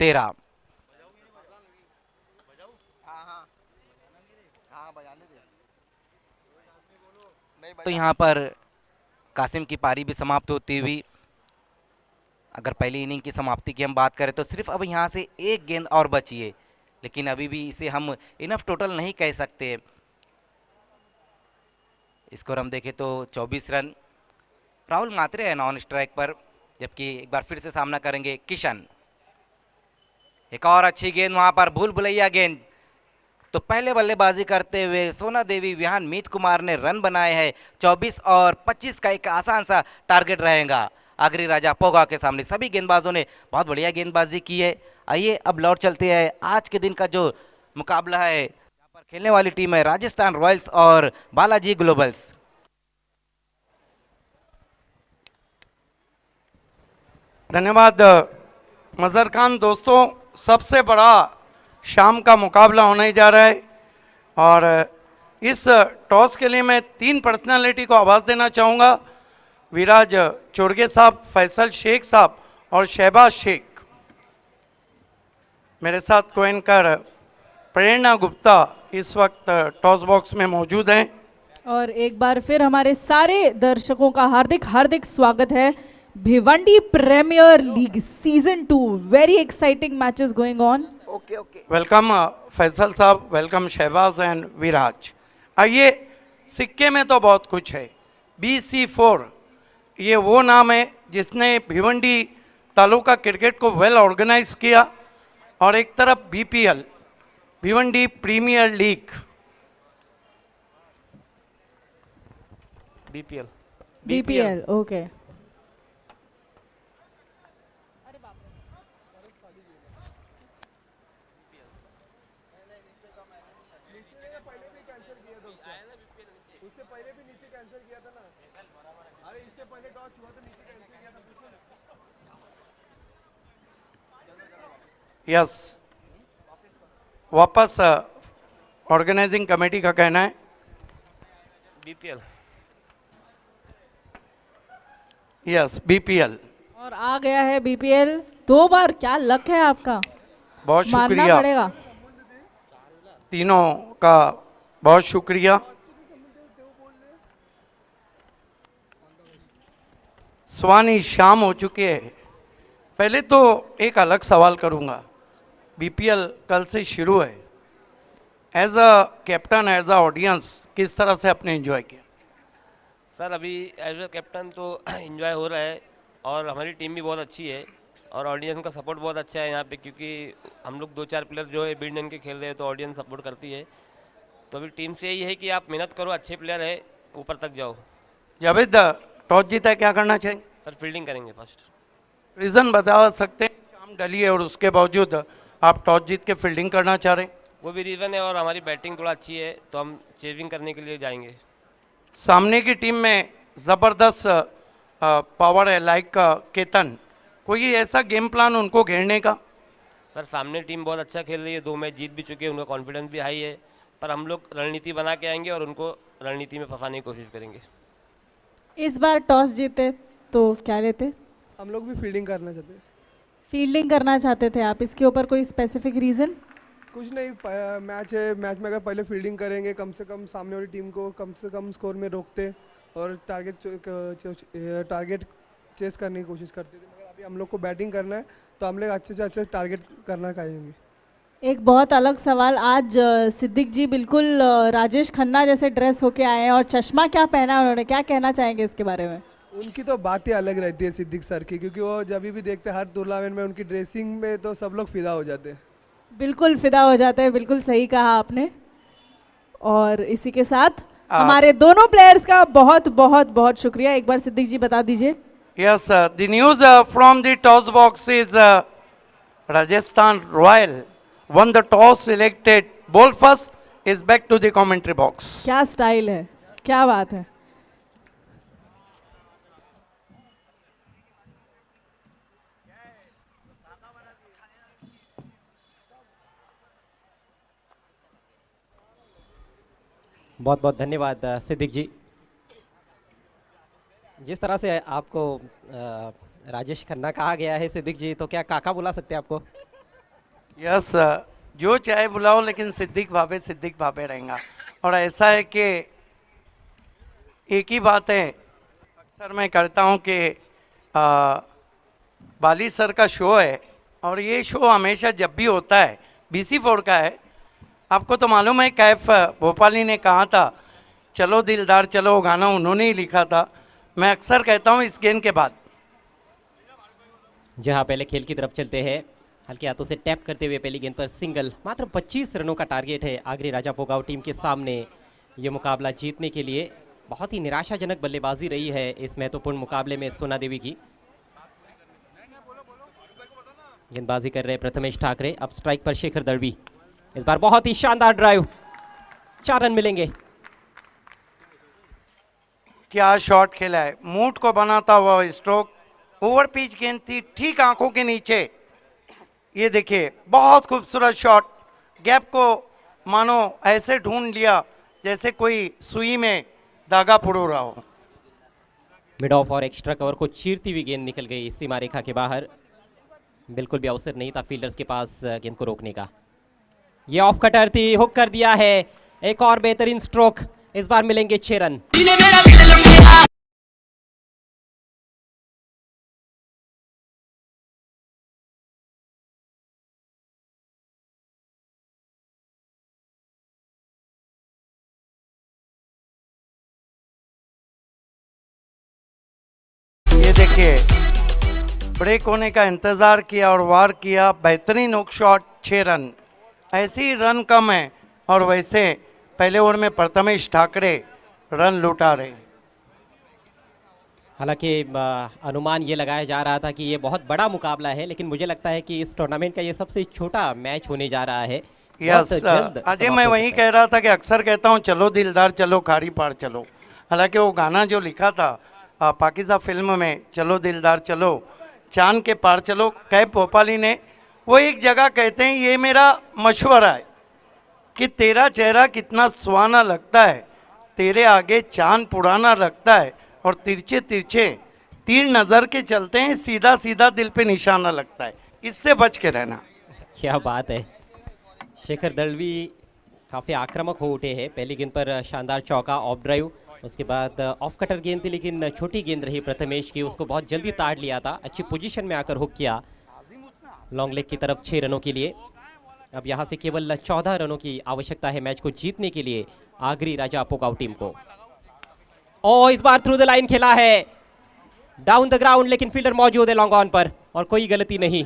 13। तो यहाँ पर कासिम की पारी भी समाप्त होती हुई, अगर पहली इनिंग की समाप्ति की हम बात करें तो सिर्फ अब यहाँ से एक गेंद और बची है, लेकिन अभी भी इसे हम इनफ टोटल नहीं कह सकते। स्कोर हम देखें तो 24 रन। राहुल मात्रे है नॉन स्ट्राइक पर, जबकि एक बार फिर से सामना करेंगे किशन। एक और अच्छी गेंद वहां पर, भूल भुलैया गेंद। तो पहले बल्लेबाजी करते हुए सोना देवी विहान मीत कुमार ने रन बनाए हैं। 24 और 25 का एक आसान सा टारगेट रहेगा आगरी राजा पोगा के सामने। सभी गेंदबाजों ने बहुत बढ़िया गेंदबाजी की है। आइए अब लौट चलते हैं आज के दिन का जो मुकाबला है। यहाँ पर खेलने वाली टीम है राजस्थान रॉयल्स और बालाजी ग्लोबल्स। धन्यवाद मजहर खान। दोस्तों, सबसे बड़ा शाम का मुकाबला होने जा रहा है और इस टॉस के लिए मैं 3 पर्सनालिटी को आवाज़ देना चाहूँगा। विराज चोरगे साहब, फैसल शेख साहब और शहबाज शेख। मेरे साथ को एंकर प्रेरणा गुप्ता इस वक्त टॉस बॉक्स में मौजूद हैं। और एक बार फिर हमारे सारे दर्शकों का हार्दिक हार्दिक स्वागत है Bhiwandi premier league season 2। Very exciting matches going on. Welcome Faisal साहब, वेलकम शहबाज एंड विराज। आइए, सिक्के में तो बहुत कुछ है। BC4 ये वो नाम है जिसने भिवंडी तालुका क्रिकेट को वेल ऑर्गेनाइज किया, और एक तरफ BPL Bhiwandi premier league. BPL okay. Yes, वापस ऑर्गेनाइजिंग कमेटी का कहना है BPL। Yes, BPL। और आ गया है BPL 2 बार। क्या लक है आपका, बहुत मानना शुक्रिया पड़ेगा। तीनों का, बहुत शुक्रिया। स्वानी शाम हो चुकी है। पहले तो एक अलग सवाल करूंगा। BPL कल से शुरू है। As a captain, as a audience, किस तरह से आपने एंजॉय किया? सर अभी एज ए कैप्टन तो एंजॉय हो रहा है, और हमारी टीम भी बहुत अच्छी है और ऑडियंस का सपोर्ट बहुत अच्छा है यहाँ पे, क्योंकि हम लोग 2-4 प्लेयर जो है बिल्डन के खेल रहे हैं तो ऑडियंस सपोर्ट करती है। तो अभी टीम से यही है कि आप मेहनत करो, अच्छे प्लेयर है, ऊपर तक जाओ। जावेद, टॉस जीता है, क्या करना चाहिए? सर फील्डिंग करेंगे फर्स्ट। रीज़न बता सकते हैं? शाम डली है और उसके बावजूद आप टॉस जीत के फील्डिंग करना चाह रहे हैं। वो भी रीज़न है, और हमारी बैटिंग थोड़ा अच्छी है तो हम चेजिंग करने के लिए जाएंगे। सामने की टीम में ज़बरदस्त पावर है, लाइक केतन। कोई ऐसा गेम प्लान उनको घेरने का? सर सामने टीम बहुत अच्छा खेल रही है, 2 मैच जीत भी चुके हैं, उनका कॉन्फिडेंस भी हाई है, पर हम लोग रणनीति बना के आएंगे और उनको रणनीति में फंसाने की कोशिश करेंगे। इस बार टॉस जीते तो क्या लेते? हम लोग भी फील्डिंग करना चाहते हैं। फील्डिंग करना चाहते थे आप, इसके ऊपर कोई स्पेसिफिक रीज़न? कुछ नहीं, मैच है, मैच में अगर पहले फील्डिंग करेंगे कम से कम सामने वाली टीम को कम से कम स्कोर में रोकते और टारगेट चेस करने की कोशिश करते थे। मगर अभी हम लोग को बैटिंग करना है तो हम लोग अच्छे से अच्छे टारगेट करना चाहेंगे। एक बहुत अलग सवाल, आज सिद्दीक जी बिल्कुल राजेश खन्ना जैसे ड्रेस होके आए हैं और चश्मा क्या पहना है उन्होंने, क्या कहना चाहेंगे इसके बारे में? उनकी तो बात ही अलग रहती है सिद्दीक सर की, क्योंकि वो जब भी देखते हैं हर टूर्नामेंट में उनकी ड्रेसिंग में तो सब लोग फिदा हो जाते हैं। बिल्कुल फिदा हो जाते हैं, बिल्कुल सही कहा आपने। और इसी के साथ हमारे दोनों प्लेयर्स का बहुत बहुत बहुत शुक्रिया। एक बार सिद्दीक जी बता दीजिए। Yes, the news from the toss box is Rajasthan royal won the toss, selected ball first, is back to the commentary box. क्या स्टाइल है, क्या बात है। बहुत बहुत धन्यवाद सिद्दीक जी। जिस तरह से आपको राजेश खन्ना कहा गया है सिद्दीक जी, तो क्या काका बुला सकते हैं आपको? यस, जो चाहे बुलाओ, लेकिन सिद्दीक भाभे रहेगा। और ऐसा है कि एक ही बात है, अक्सर मैं करता हूँ कि बाली सर का शो है और ये शो हमेशा जब भी होता है BC4 का है। आपको तो मालूम है कैफ भोपाली ने कहा था चलो दिलदार चलो, वो गाना उन्होंने ही लिखा था। मैं अक्सर कहता हूँ इस गेंद के बाद। जी हाँ, पहले खेल की तरफ चलते हैं। हल्के हाथों से टैप करते हुए पहली गेंद पर सिंगल। मात्र 25 रनों का टारगेट है आगरी राजा पोगाव टीम के सामने। ये मुकाबला जीतने के लिए बहुत ही निराशाजनक बल्लेबाजी रही है इस महत्वपूर्ण मुकाबले में सोना देवी की। गेंदबाजी कर रहे प्रथमेश ठाकरे। अब स्ट्राइक पर शेखर दड़वी। इस बार बहुत ही शानदार ड्राइव, 4 रन मिलेंगे। क्या शॉट खेला है, मूड को बनाता हुआ स्ट्रोक। ओवर पिच गेंद थी, ठीक आंखों के नीचे। ये देखिए, बहुत खूबसूरत शॉट। गैप को मानो ऐसे ढूंढ लिया जैसे कोई सुई में धागा पुरो रहा हो। मिड ऑफ और एक्स्ट्रा कवर को चीरती हुई गेंद निकल गई सीमा रेखा के बाहर। बिल्कुल भी अवसर नहीं था फील्डर्स के पास गेंद को रोकने का। ये ऑफ कटर थी, हुक कर दिया है। एक और बेहतरीन स्ट्रोक। इस बार मिलेंगे 6 रन। ये देखिए, ब्रेक होने का इंतजार किया और वार किया। बेहतरीन हुक शॉट, 6 रन। ऐसे ही रन कम है और वैसे पहले ओवर में प्रथमेश ठाकरे रन लुटा रहे। हालांकि अनुमान ये लगाया जा रहा था कि ये बहुत बड़ा मुकाबला है, लेकिन मुझे लगता है कि इस टूर्नामेंट का ये सबसे छोटा मैच होने जा रहा है। यस अजय, मैं वही कह रहा था कि अक्सर कहता हूँ चलो दिलदार चलो, खारी पार चलो। हालांकि वो गाना जो लिखा था पाकिज़ा फिल्म में, चलो दिलदार चलो चांद के पार चलो, कैफ भोपाली ने, वो एक जगह कहते हैं ये मेरा मशवरा है कि तेरा चेहरा कितना सुहाना लगता है, तेरे आगे चांद पुराना लगता है, और तिरछे तिरछे तीर नज़र के चलते हैं, सीधा सीधा दिल पे निशाना लगता है। इससे बच के रहना। क्या बात है। शेखर दलवी काफ़ी आक्रामक हो उठे हैं। पहली गेंद पर शानदार चौका, ऑफ ड्राइव। उसके बाद ऑफ कटर गेंद थी, लेकिन छोटी गेंद रही प्रथमेश की, उसको बहुत जल्दी ताड़ लिया था। अच्छी पोजीशन में आकर हुक किया लॉन्ग लेग की तरफ 6 रनों के लिए। अब यहाँ से केवल 14 रनों की आवश्यकता है मैच को जीतने के लिए आगरी राजा पोगाव टीम को। और इस बार थ्रू द लाइन खेला है, डाउन द ग्राउंड, लेकिन फील्डर मौजूद है लॉन्ग ऑन पर और कोई गलती नहीं।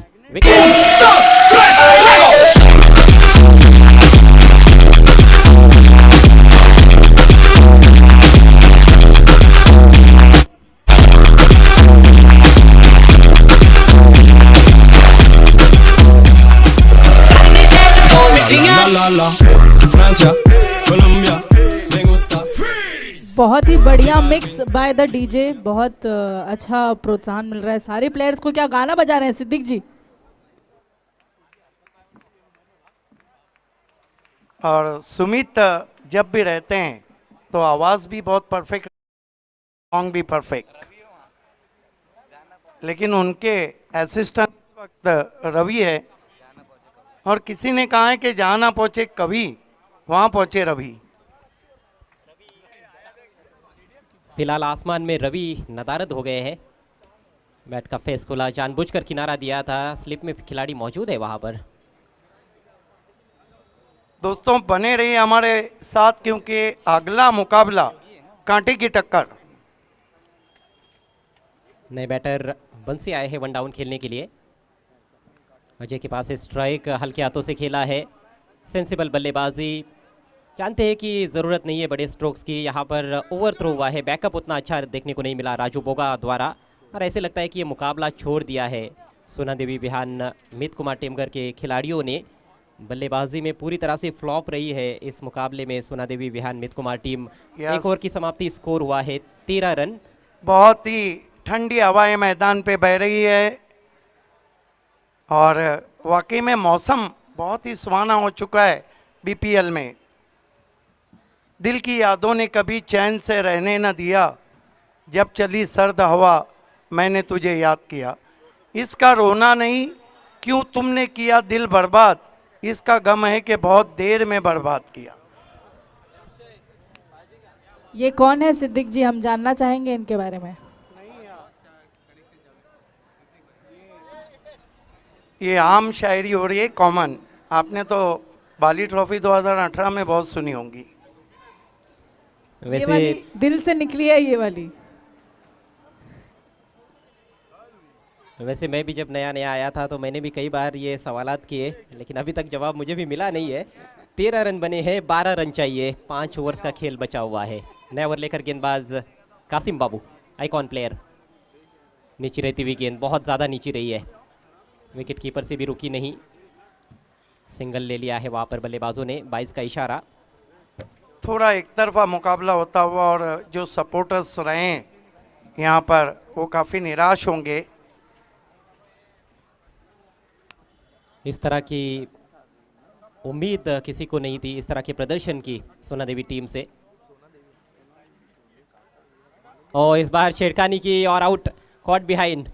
बहुत ही बढ़िया मिक्स बाय द डीजे। बहुत अच्छा प्रोत्साहन मिल रहा है सारे प्लेयर्स को। क्या गाना बजा रहे हैं सिद्दीक जी? और सुमित जब भी रहते हैं तो आवाज़ भी बहुत परफेक्ट, सॉन्ग भी परफेक्ट। लेकिन उनके असिस्टेंट इस वक्त रवि है, और किसी ने कहा है कि जहाँ ना पहुँचे कभी वहाँ पहुँचे रवि। फिलहाल आसमान में रवि नदारद हो गए हैं। बैट का फेस खोला, जानबूझकर किनारा दिया था, स्लिप में खिलाड़ी मौजूद है वहां पर। दोस्तों बने रहिए हमारे साथ, क्योंकि अगला मुकाबला कांटे की टक्कर। नए बैटर बंसी आए हैं वन डाउन खेलने के लिए। अजय के पास स्ट्राइक, हल्के हाथों से खेला है, सेंसिबल बल्लेबाजी। जानते हैं कि ज़रूरत नहीं है बड़े स्ट्रोक्स की। यहाँ पर ओवर थ्रो हुआ है, बैकअप उतना अच्छा देखने को नहीं मिला राजू बोगा द्वारा, और ऐसे लगता है कि ये मुकाबला छोड़ दिया है। सोना देवी बिहान मित कुमार टेमगर के खिलाड़ियों ने बल्लेबाजी में पूरी तरह से फ्लॉप रही है इस मुकाबले में। सोना देवी बिहान मित कुमार टीम, एक ओवर की समाप्ति, स्कोर हुआ है 13 रन। बहुत ही ठंडी हवाएं मैदान पे बह रही है और वाकई में मौसम बहुत ही सुहाना हो चुका है। BPL में दिल की यादों ने कभी चैन से रहने न दिया, जब चली सर्द हवा मैंने तुझे याद किया। इसका रोना नहीं, क्यों तुमने किया दिल बर्बाद, इसका गम है कि बहुत देर में बर्बाद किया। ये कौन है सिद्दीक जी, हम जानना चाहेंगे इनके बारे में। ये आम शायरी हो रही है, कॉमन। आपने तो बाली ट्रॉफी 2018 में बहुत सुनी होंगी। ये वाली दिल से निकली है ये वाली। वैसे मैं भी जब नया नया आया था तो मैंने भी कई बार ये सवालात किए, लेकिन अभी तक जवाब मुझे भी मिला नहीं है। 13 रन बने हैं, 12 रन चाहिए, 5 ओवर्स का खेल बचा हुआ है। नया ओवर लेकर गेंदबाज कासिम बाबू, आइकॉन प्लेयर। नीचे रहती हुई गेंद बहुत ज़्यादा नीचे रही है, विकेट कीपर से भी रुकी नहीं। सिंगल ले लिया है वहाँ पर बल्लेबाजों ने, 22 का इशारा। थोड़ा एक तरफा मुकाबला होता हुआ और जो सपोर्टर्स रहे हैं यहाँ पर वो काफ़ी निराश होंगे। इस तरह की उम्मीद किसी को नहीं थी, इस तरह के प्रदर्शन की सोना देवी टीम से। और इस बार छेड़खानी की और आउट, कॉट बिहाइंड।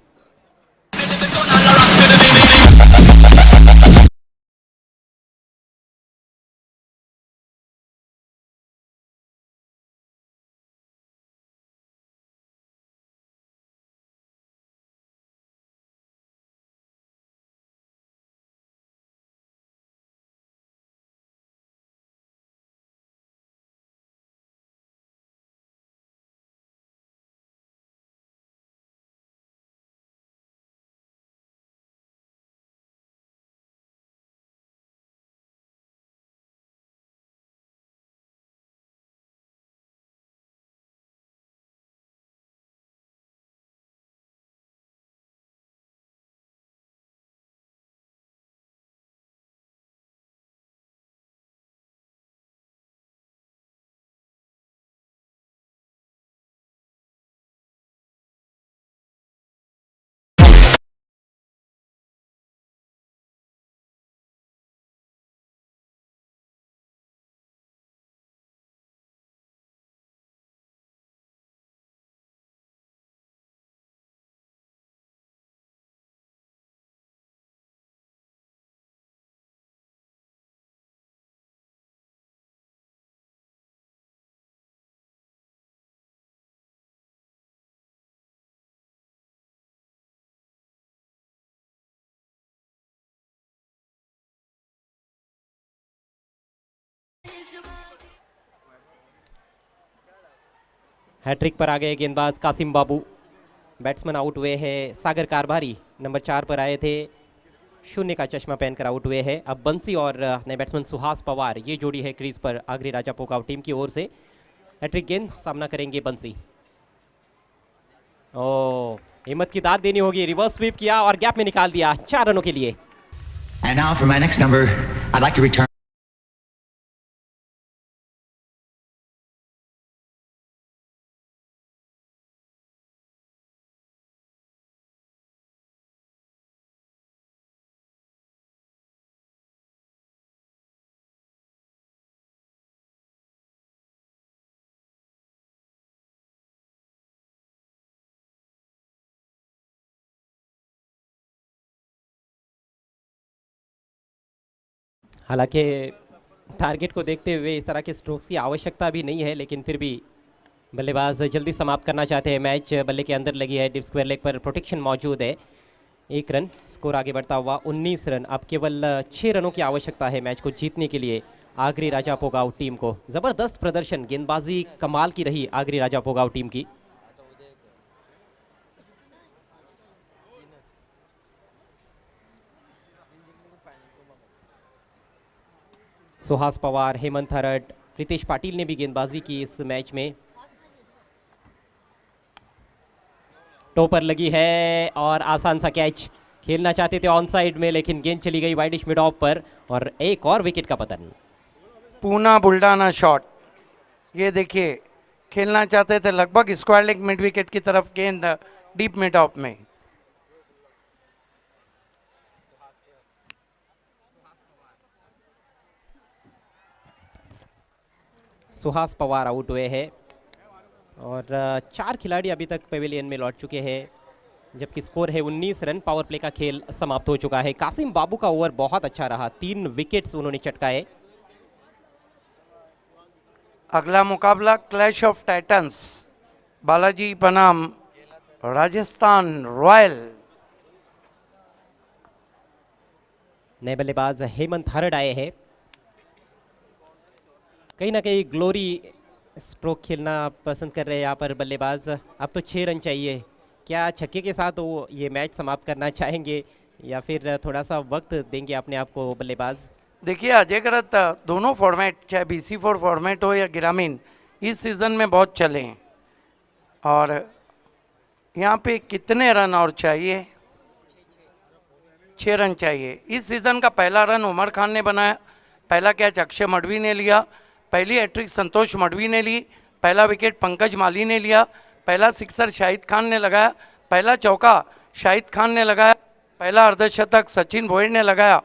हैट्रिक पर आ गए गेंदबाज कासिम बाबू। बैट्समैन आउट हुए हैं सागर कारभारी, नंबर 4 पर आए थे, शून्य का चश्मा पहनकर आउट हुए हैं। अब बंसी और नए बैट्समैन सुहास पवार, ये जोड़ी है क्रीज पर आगरी राजा पोकाव टीम की ओर से। हैट्रिक गेंद, सामना करेंगे बंसी। ओ, हिम्मत की दाद देनी होगी, रिवर्स स्वीप किया और गैप में निकाल दिया 4 रनों के लिए। And now for my next number, I'd like to return. हालांकि टारगेट को देखते हुए इस तरह के स्ट्रोक्स की आवश्यकता भी नहीं है, लेकिन फिर भी बल्लेबाज जल्दी समाप्त करना चाहते हैं मैच। बल्ले के अंदर लगी है, डिप स्क्वायर लेग पर प्रोटेक्शन मौजूद है। 1 रन, स्कोर आगे बढ़ता हुआ 19 रन। अब केवल 6 रनों की आवश्यकता है मैच को जीतने के लिए आगरी राजा पोगाव टीम को। ज़बरदस्त प्रदर्शन, गेंदबाजी कमाल की रही आगरी राजा पोगाव टीम की। सुहास पवार, हेमंत हरट, प्रीतेश पाटिल ने भी गेंदबाजी की इस मैच में। टो पर लगी है और आसान सा कैच, खेलना चाहते थे ऑन साइड में, लेकिन गेंद चली गई वाइडिश मिड ऑफ पर और एक और विकेट का पतन। पूना बुल्डाना शॉट, ये देखिए, खेलना चाहते थे लगभग स्क्वायर लेग मिड विकेट की तरफ, गेंद डीप मिड ऑफ में। सुहास पवार आउट हुए हैं और 4 खिलाड़ी अभी तक पेविलियन में लौट चुके हैं। जबकि स्कोर है 19 रन। पावर प्ले का खेल समाप्त हो चुका है। कासिम बाबू का ओवर बहुत अच्छा रहा, 3 विकेट्स उन्होंने चटकाए। अगला मुकाबला क्लैश ऑफ टाइटंस, बालाजी बनाम राजस्थान रॉयल। नए बल्लेबाज हेमंत हरड आए हैं। कहीं ना कहीं ग्लोरी स्ट्रोक खेलना पसंद कर रहे हैं यहाँ पर बल्लेबाज। अब तो 6 रन चाहिए। क्या छक्के के साथ वो ये मैच समाप्त करना चाहेंगे या फिर थोड़ा सा वक्त देंगे अपने आप को बल्लेबाज? देखिए अजय करत, दोनों फॉर्मेट चाहे BC4 फॉर्मेट हो या ग्रामीण, इस सीज़न में बहुत चले हैं। और यहाँ पे कितने रन और चाहिए? 6 रन चाहिए। इस सीज़न का पहला रन उमर खान ने बनाया, पहला कैच अक्षय मडवी ने लिया, पहली हैट्रिक संतोष मडवी ने ली, पहला विकेट पंकज माली ने लिया, पहला सिक्सर शाहिद खान ने लगाया, पहला चौका शाहिद खान ने लगाया, पहला अर्धशतक सचिन भोयर ने लगाया,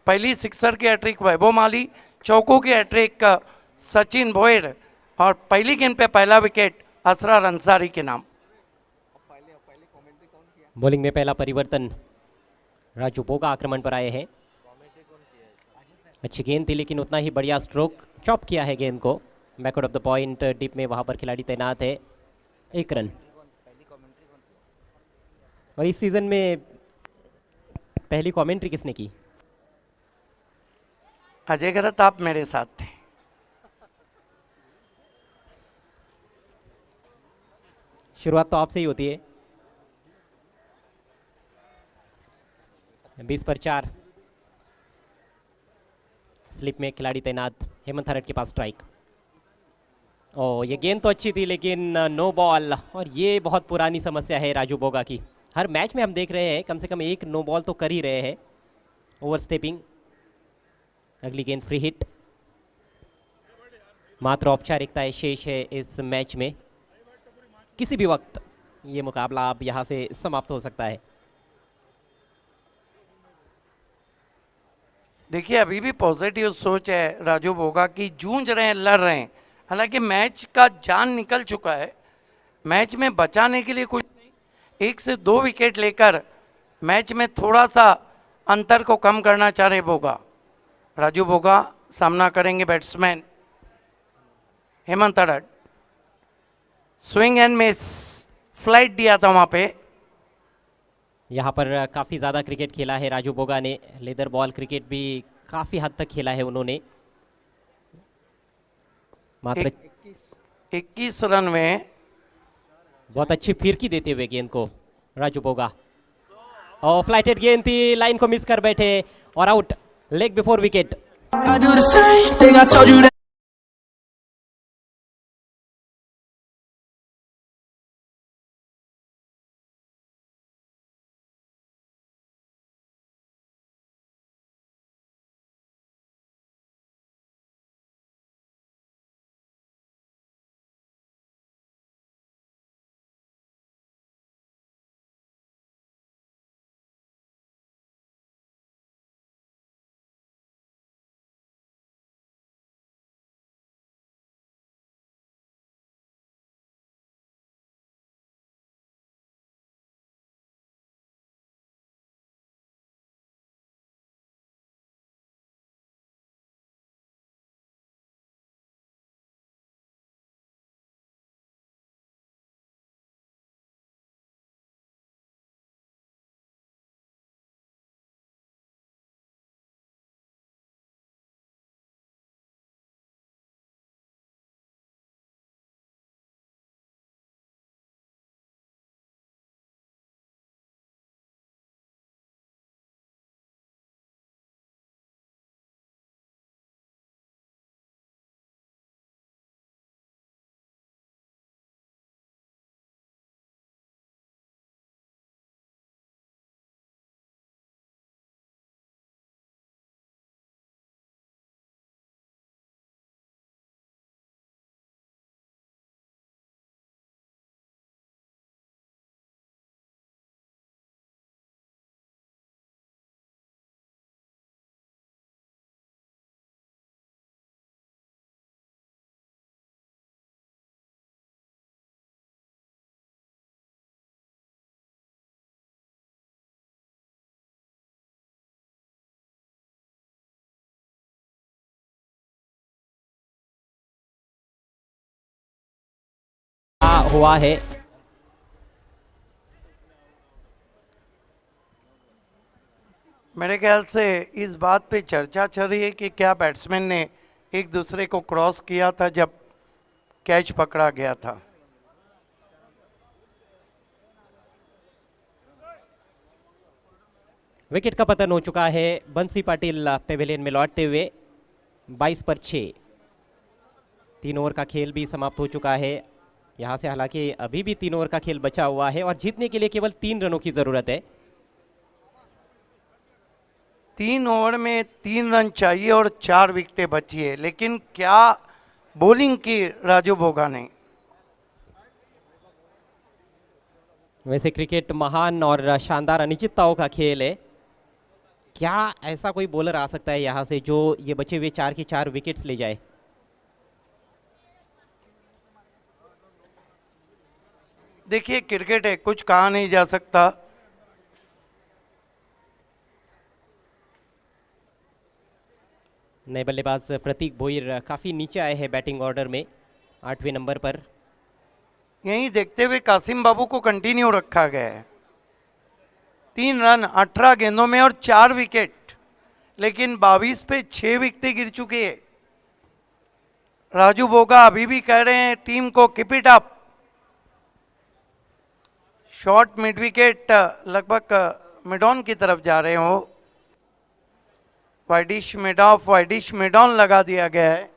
पहली सिक्सर की हैट्रिक वैभव माली, चौकों की हैट्रिक सचिन भोयर, और पहली गेंद पे पहला विकेट असरार अंसारी के नाम। बॉलिंग में पहला परिवर्तन, राजू बोगा आक्रमण पर आए हैं। अच्छी गेंद थी लेकिन उतना ही बढ़िया स्ट्रोक, चॉप किया है गेंद को। Backward of the point deep में वहां पर खिलाड़ी तैनात है। 1 रन। और इस सीजन में पहली कमेंट्री किसने की? अजय करत, आप मेरे साथ थे। शुरुआत तो आपसे ही होती है। 20 पर 4। स्लिप में खिलाड़ी तैनात, हेमंत हरड के पास स्ट्राइक। ओ ये गेंद तो अच्छी थी लेकिन नो बॉल। और ये बहुत पुरानी समस्या है राजू बोगा की। हर मैच में हम देख रहे हैं कम से कम एक नो बॉल तो कर ही रहे हैं। Over stepping. अगली गेंद फ्री हिट। मात्र औपचारिकताएं शेष है इस मैच में। किसी भी वक्त ये मुकाबला अब यहां से समाप्त हो सकता है। देखिए अभी भी पॉजिटिव सोच है राजू बोगा की, जूझ रहे हैं, लड़ रहे हैं। हालांकि मैच का जान निकल चुका है, मैच में बचाने के लिए कुछ नहीं, 1 से 2 विकेट लेकर मैच में थोड़ा सा अंतर को कम करना चाह रहे बोगा। राजू बोगा सामना करेंगे batsman Hemant Harad. Swing and miss, flight दिया था वहां पे। यहाँ पर काफ़ी ज़्यादा क्रिकेट खेला है राजू बोगा ने। लेदर बॉल क्रिकेट भी काफ़ी हद तक खेला है उन्होंने। मात्र 21 रन में बहुत अच्छी फिरकी देते हुए गेंद को राजू बोगा। और फ्लाइटेड गेंद थी, लाइन को मिस कर बैठे और out. Leg before wicket. I do the same thing I told you that हुआ है। मेरे ख्याल से इस बात पे चर्चा चल रही है कि क्या बैट्समैन ने एक दूसरे को क्रॉस किया था जब कैच पकड़ा गया था। विकेट का पतन हो चुका है बंसी पाटिल पेविलियन में लौटते हुए 22 पर 6। 3 ओवर का खेल भी समाप्त हो चुका है यहाँ से। हालांकि अभी भी 3 ओवर का खेल बचा हुआ है और जीतने के लिए केवल 3 रनों की जरूरत है। 3 ओवर में 3 रन चाहिए और 4 विकेटें बची है, लेकिन क्या बॉलिंग की राजू बोगा ने। वैसे क्रिकेट महान और शानदार अनिश्चितताओं का खेल है। क्या ऐसा कोई बॉलर आ सकता है यहाँ से जो ये बचे हुए 4 की 4 विकेट्स ले जाए? देखिए क्रिकेट है, कुछ कहा नहीं जा सकता। नए बल्लेबाज प्रतीक भोईर काफी नीचे आए हैं बैटिंग ऑर्डर में 8वें नंबर पर। यही देखते हुए कासिम बाबू को कंटिन्यू रखा गया है। 3 रन 18 गेंदों में और 4 विकेट, लेकिन 22 पे 6 विकेटें गिर चुकी है। राजू बोगा अभी भी कह रहे हैं टीम को keep it up. Short mid wicket लगभग मिड ऑन की तरफ जा रहे हो। Widish mid of, widish mid on लगा दिया गया है।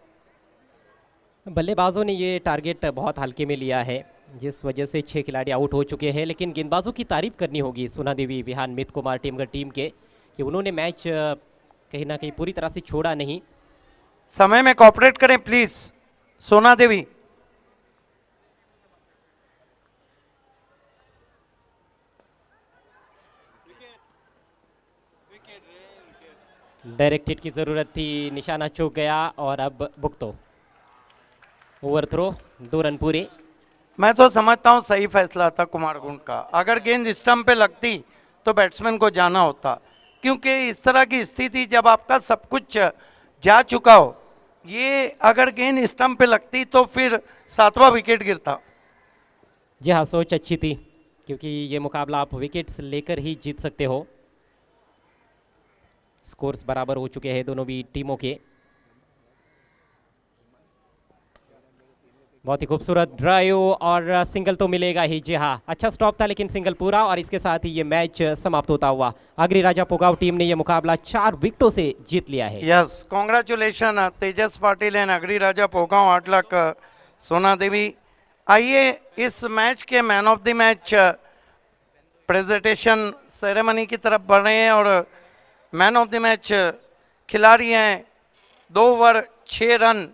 बल्लेबाजों ने ये टारगेट बहुत हल्के में लिया है, जिस वजह से 6 खिलाड़ी आउट हो चुके हैं। लेकिन गेंदबाजों की तारीफ करनी होगी सोना देवी, विहान, मित कुमार, टीमगढ़ टीम के, कि उन्होंने मैच कहीं ना कहीं पूरी तरह से छोड़ा नहीं। समय में कॉपरेट करें प्लीज सोना देवी। डायरेक्ट हिट की जरूरत थी, निशाना चूक गया और अब भुगतो। ओवर थ्रो, 2 रन पूरे। मैं तो समझता हूं सही फैसला था कुमार गुंड का। अगर गेंद स्टंप पे लगती तो बैट्समैन को जाना होता, क्योंकि इस तरह की स्थिति जब आपका सब कुछ जा चुका हो, ये अगर गेंद स्टंप पे लगती तो फिर 7वां विकेट गिरता। जी हाँ, सोच अच्छी थी, क्योंकि ये मुकाबला आप विकेट्स लेकर ही जीत सकते हो। स्कोर्स बराबर हो चुके हैं दोनों भी टीमों के। बहुत ही खूबसूरत ड्राइव और सिंगल तो मिलेगा ही। जी हाँ, अच्छा स्टॉप था लेकिन सिंगल पूरा, और इसके साथ ही ये मैच समाप्त होता हुआ। अग्री राजा पोगाव टीम ने ये मुकाबला 4 विकेटों से जीत लिया है। Yes, congratulation Tejas Patil and Agri Raja Pogaon. 8 lakh Sona Devi. आइए इस मैच के man of the match presentation ceremony की तरफ बढ़ रहे हैं, और मैन ऑफ द मैच खिलाड़ी हैं 2 ओवर 6 रन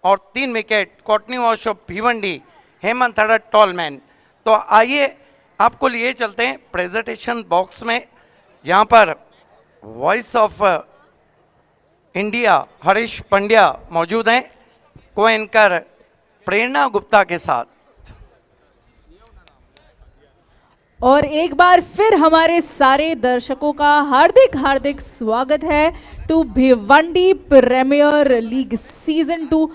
और 3 wicket, Courtney Walsh of Bhiwandi, Hemant Harad टॉलमैन। तो आइए आपको लिए चलते हैं प्रेजेंटेशन बॉक्स में, जहां पर voice of India Harish Pandya मौजूद हैं, को एंकर प्रेरणा गुप्ता के साथ। और एक बार फिर हमारे सारे दर्शकों का हार्दिक हार्दिक स्वागत है to Bhiwandi premier league season 2।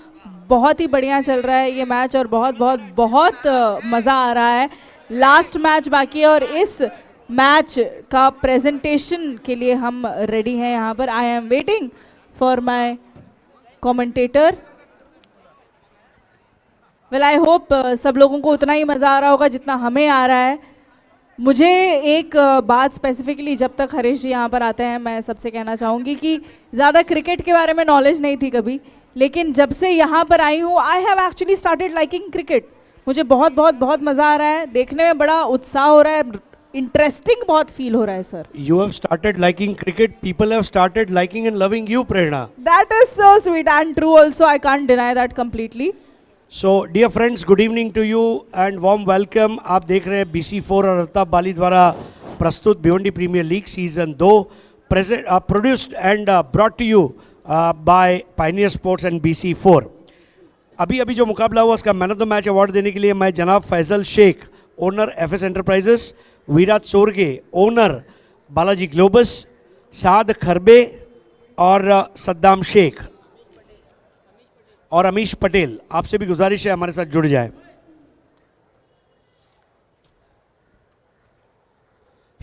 बहुत ही बढ़िया चल रहा है ये मैच और बहुत बहुत बहुत मज़ा आ रहा है। लास्ट मैच बाकी है और इस मैच का प्रेजेंटेशन के लिए हम रेडी हैं यहाँ पर। I am waiting for my commentator. Well I hope सब लोगों को उतना ही मज़ा आ रहा होगा जितना हमें आ रहा है। मुझे एक बात स्पेसिफिकली जब तक हरीश जी यहाँ पर आते हैं मैं सबसे कहना चाहूँगी कि ज़्यादा क्रिकेट के बारे में नॉलेज नहीं थी कभी, लेकिन जब से यहाँ पर आई हूँ I have actually started liking cricket. मुझे बहुत बहुत बहुत मज़ा आ रहा है, देखने में बड़ा उत्साह हो रहा है, इंटरेस्टिंग बहुत फील हो रहा है sir. You have started liking cricket, people have started liking and loving you, Prerna. That is so sweet and true also, I can't deny that completely. So dear friends, good evening to you and warm welcome. आप देख रहे हैं BC4 और अल्ताफ बाली द्वारा प्रस्तुत Bhiwandi premier league season 2, produced and brought to you by pioneer sports and BC4। अभी जो मुकाबला हुआ उसका man of the match award देने के लिए मैं जनाब Faisal Shaikh, owner FS enterprises, Viraj Sorge, owner Balaji Globus, Saad Kharbe और सद्दाम शेख और अमीश पटेल, आपसे भी गुजारिश है हमारे साथ जुड़ जाए।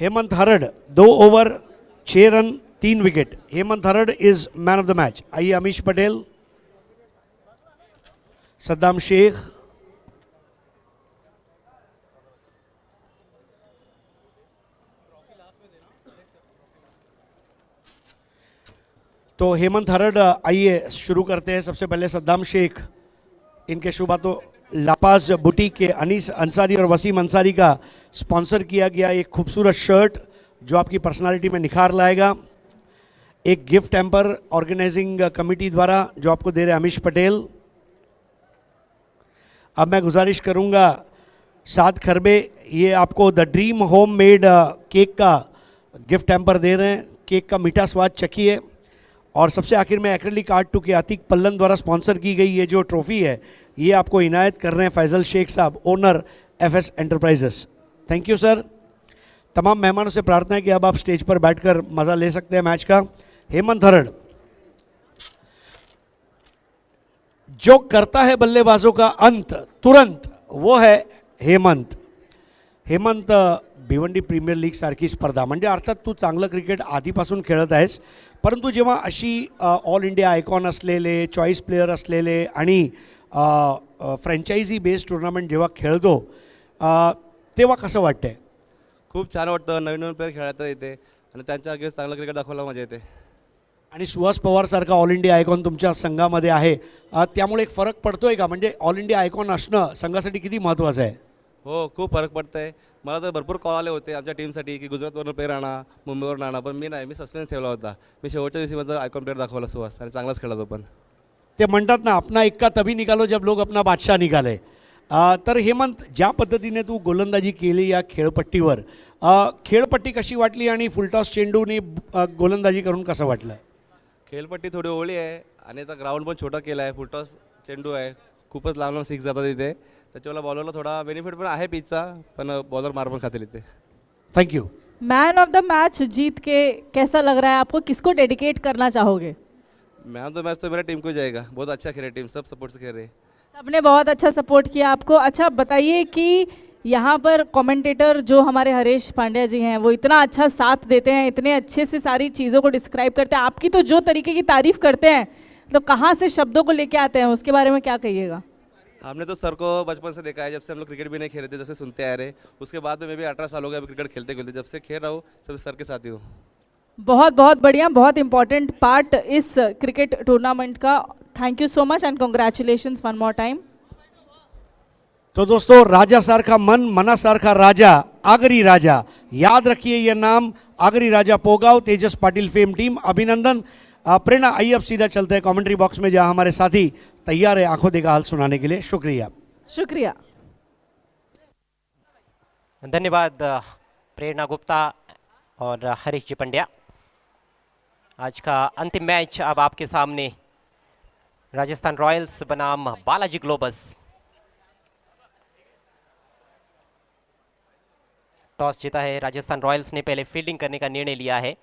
Hemant Harad 2 over 6 run 3 wicket. Hemant Harad is man of the match. आइए अमीश पटेल, सद्दाम शेख, तो हेमंत हरड आइए शुरू करते हैं. सबसे पहले सद्दाम शेख, इनके शुभातो लापाज बुटीक के अनीस अंसारी और वसीम अंसारी का स्पॉन्सर किया गया एक खूबसूरत शर्ट जो आपकी पर्सनालिटी में निखार लाएगा. एक गिफ्ट हैम्पर ऑर्गेनाइजिंग कमेटी द्वारा जो आपको दे रहे हैं अमीश पटेल. अब मैं गुजारिश करूंगा 7 खरबे ये आपको the dream home made cake का गिफ्ट हैम्पर दे रहे हैं. केक का मीठा स्वाद चखिए. और सबसे आखिर में एक्रेलिक आर्ट टू के अतीक पल्लन द्वारा स्पॉन्सर की गई ये जो ट्रॉफी है ये आपको इनायत कर रहे हैं फैजल शेख साहब, owner FS enterprises. Thank you sir. तमाम मेहमानों से प्रार्थना है कि अब आप स्टेज पर बैठकर मज़ा ले सकते हैं मैच का. हेमंत हरड जो करता है बल्लेबाजों का अंत तुरंत वो है हेमंत. हेमंत भिवंडी प्रीमियर लीग सारखी स्पर्धा म्हणजे अर्थात तू चांगलं क्रिकेट आधीपासून खेळत आहेस, परंतु जेव्हा अशी ऑल इंडिया आयकॉन असलेले चॉईस प्लेयर असलेले आणि फ्रँचायझी बेस्ड टुर्नामेंट जेव्हा खेळतो तेव्हा कसं वाटतंय? खूप छान वाटतं. नवीन नवीन प्लेयर खेळायला येते आणि त्यांच्या अगेन्स्ट चांगलं क्रिकेट दाखवायला मजा येते. आणि सुहास पवारसारखा ऑल इंडिया आयकॉन तुमच्या संघामध्ये आहे, त्यामुळे एक फरक पडतोय का? म्हणजे ऑल इंडिया आयकॉन असणं संघासाठी किती महत्त्वाचं आहे? हो, खूप फरक पडतंय. मला तर भरपूर कॉल आले होते आमच्या टीमसाठी की गुजरातवरून प्लेयर आणा, मुंबईवरून आणा, पण मी सस्पेन्स ठेवला होता. मी शेवटच्या दिवशी माझा आयकॉन प्लेयर दाखवला सुहास आणि चांगलाच खेळला तो पण. ते म्हणतात ना अपना इक्का तभी निकालो जब लोग अपना बादशाह निकाले. तर हेमंत ज्या पद्धतीने तू गोलंदाजी केली या खेळपट्टीवर, खेळपट्टी कशी वाटली आणि फुलटॉस चेंडूने गोलंदाजी करून कसं वाटलं? खेळपट्टी थोडी ओळी आहे आणि आता ग्राउंड पण छोटा केला आहे. फुलटॉस चेंडू आहे, खूपच लांब लांब सिक्स जातात इथे. त्याच्यामुळे बॉलरला थोडा बेनिफिट पण आहे पिचचा, पण बॉलर मार पण खातील इथे. Thank you. Man of the match जीत के कैसा लग रहा है आपको? किसको डेडिकेट करना चाहोगे? मैन ऑफ द मैच तो मेरा टीम को जाएगा. बहुत अच्छा खेल रही टीम, सब सपोर्ट से खेल रही. सबने बहुत अच्छा सपोर्ट किया आपको. अच्छा बताइए कि यहाँ पर कमेंटेटर जो हमारे हरीश पांड्या जी हैं वो इतना अच्छा साथ देते हैं, इतने अच्छे से सारी चीज़ों को डिस्क्राइब करते हैं. आपकी तो जो तरीके की तारीफ करते हैं तो कहाँ से शब्दों को लेके आते हैं, उसके बारे में क्या कहिएगा? हमने तो सर को बचपन से देखा है, जब से हम लोग क्रिकेट भी नहीं खेल रहे थे, जब से सुनते आ रहे. उसके बाद में मैं भी 18 साल हो गए अभी क्रिकेट खेलते खेलते. जब से खेल रहा हूँ सब सर के साथ ही हूँ. बहुत बहुत बढ़िया, बहुत इंपॉर्टेंट पार्ट इस क्रिकेट टूर्नामेंट का. Thank you so much and congratulations one more time. तो दोस्तों राजासारखा मन, मनासारखा राजा, आगरी राजा, याद रखिए ये नाम. आगरी राजा पोगाव, तेजस पाटिल फेम टीम, अभिनंदन. प्रेरणा आइए अब सीधा चलते हैं कमेंट्री बॉक्स में जहां हमारे साथी तैयार है आंखों देखा हाल सुनाने के लिए. शुक्रिया. शुक्रिया. धन्यवाद प्रेरणा गुप्ता और हरीश जी पंड्या. आज का अंतिम मैच अब आपके सामने राजस्थान रॉयल्स बनाम बालाजी ग्लोबस. टॉस जीता है राजस्थान रॉयल्स ने, पहले फील्डिंग करने का निर्णय लिया है.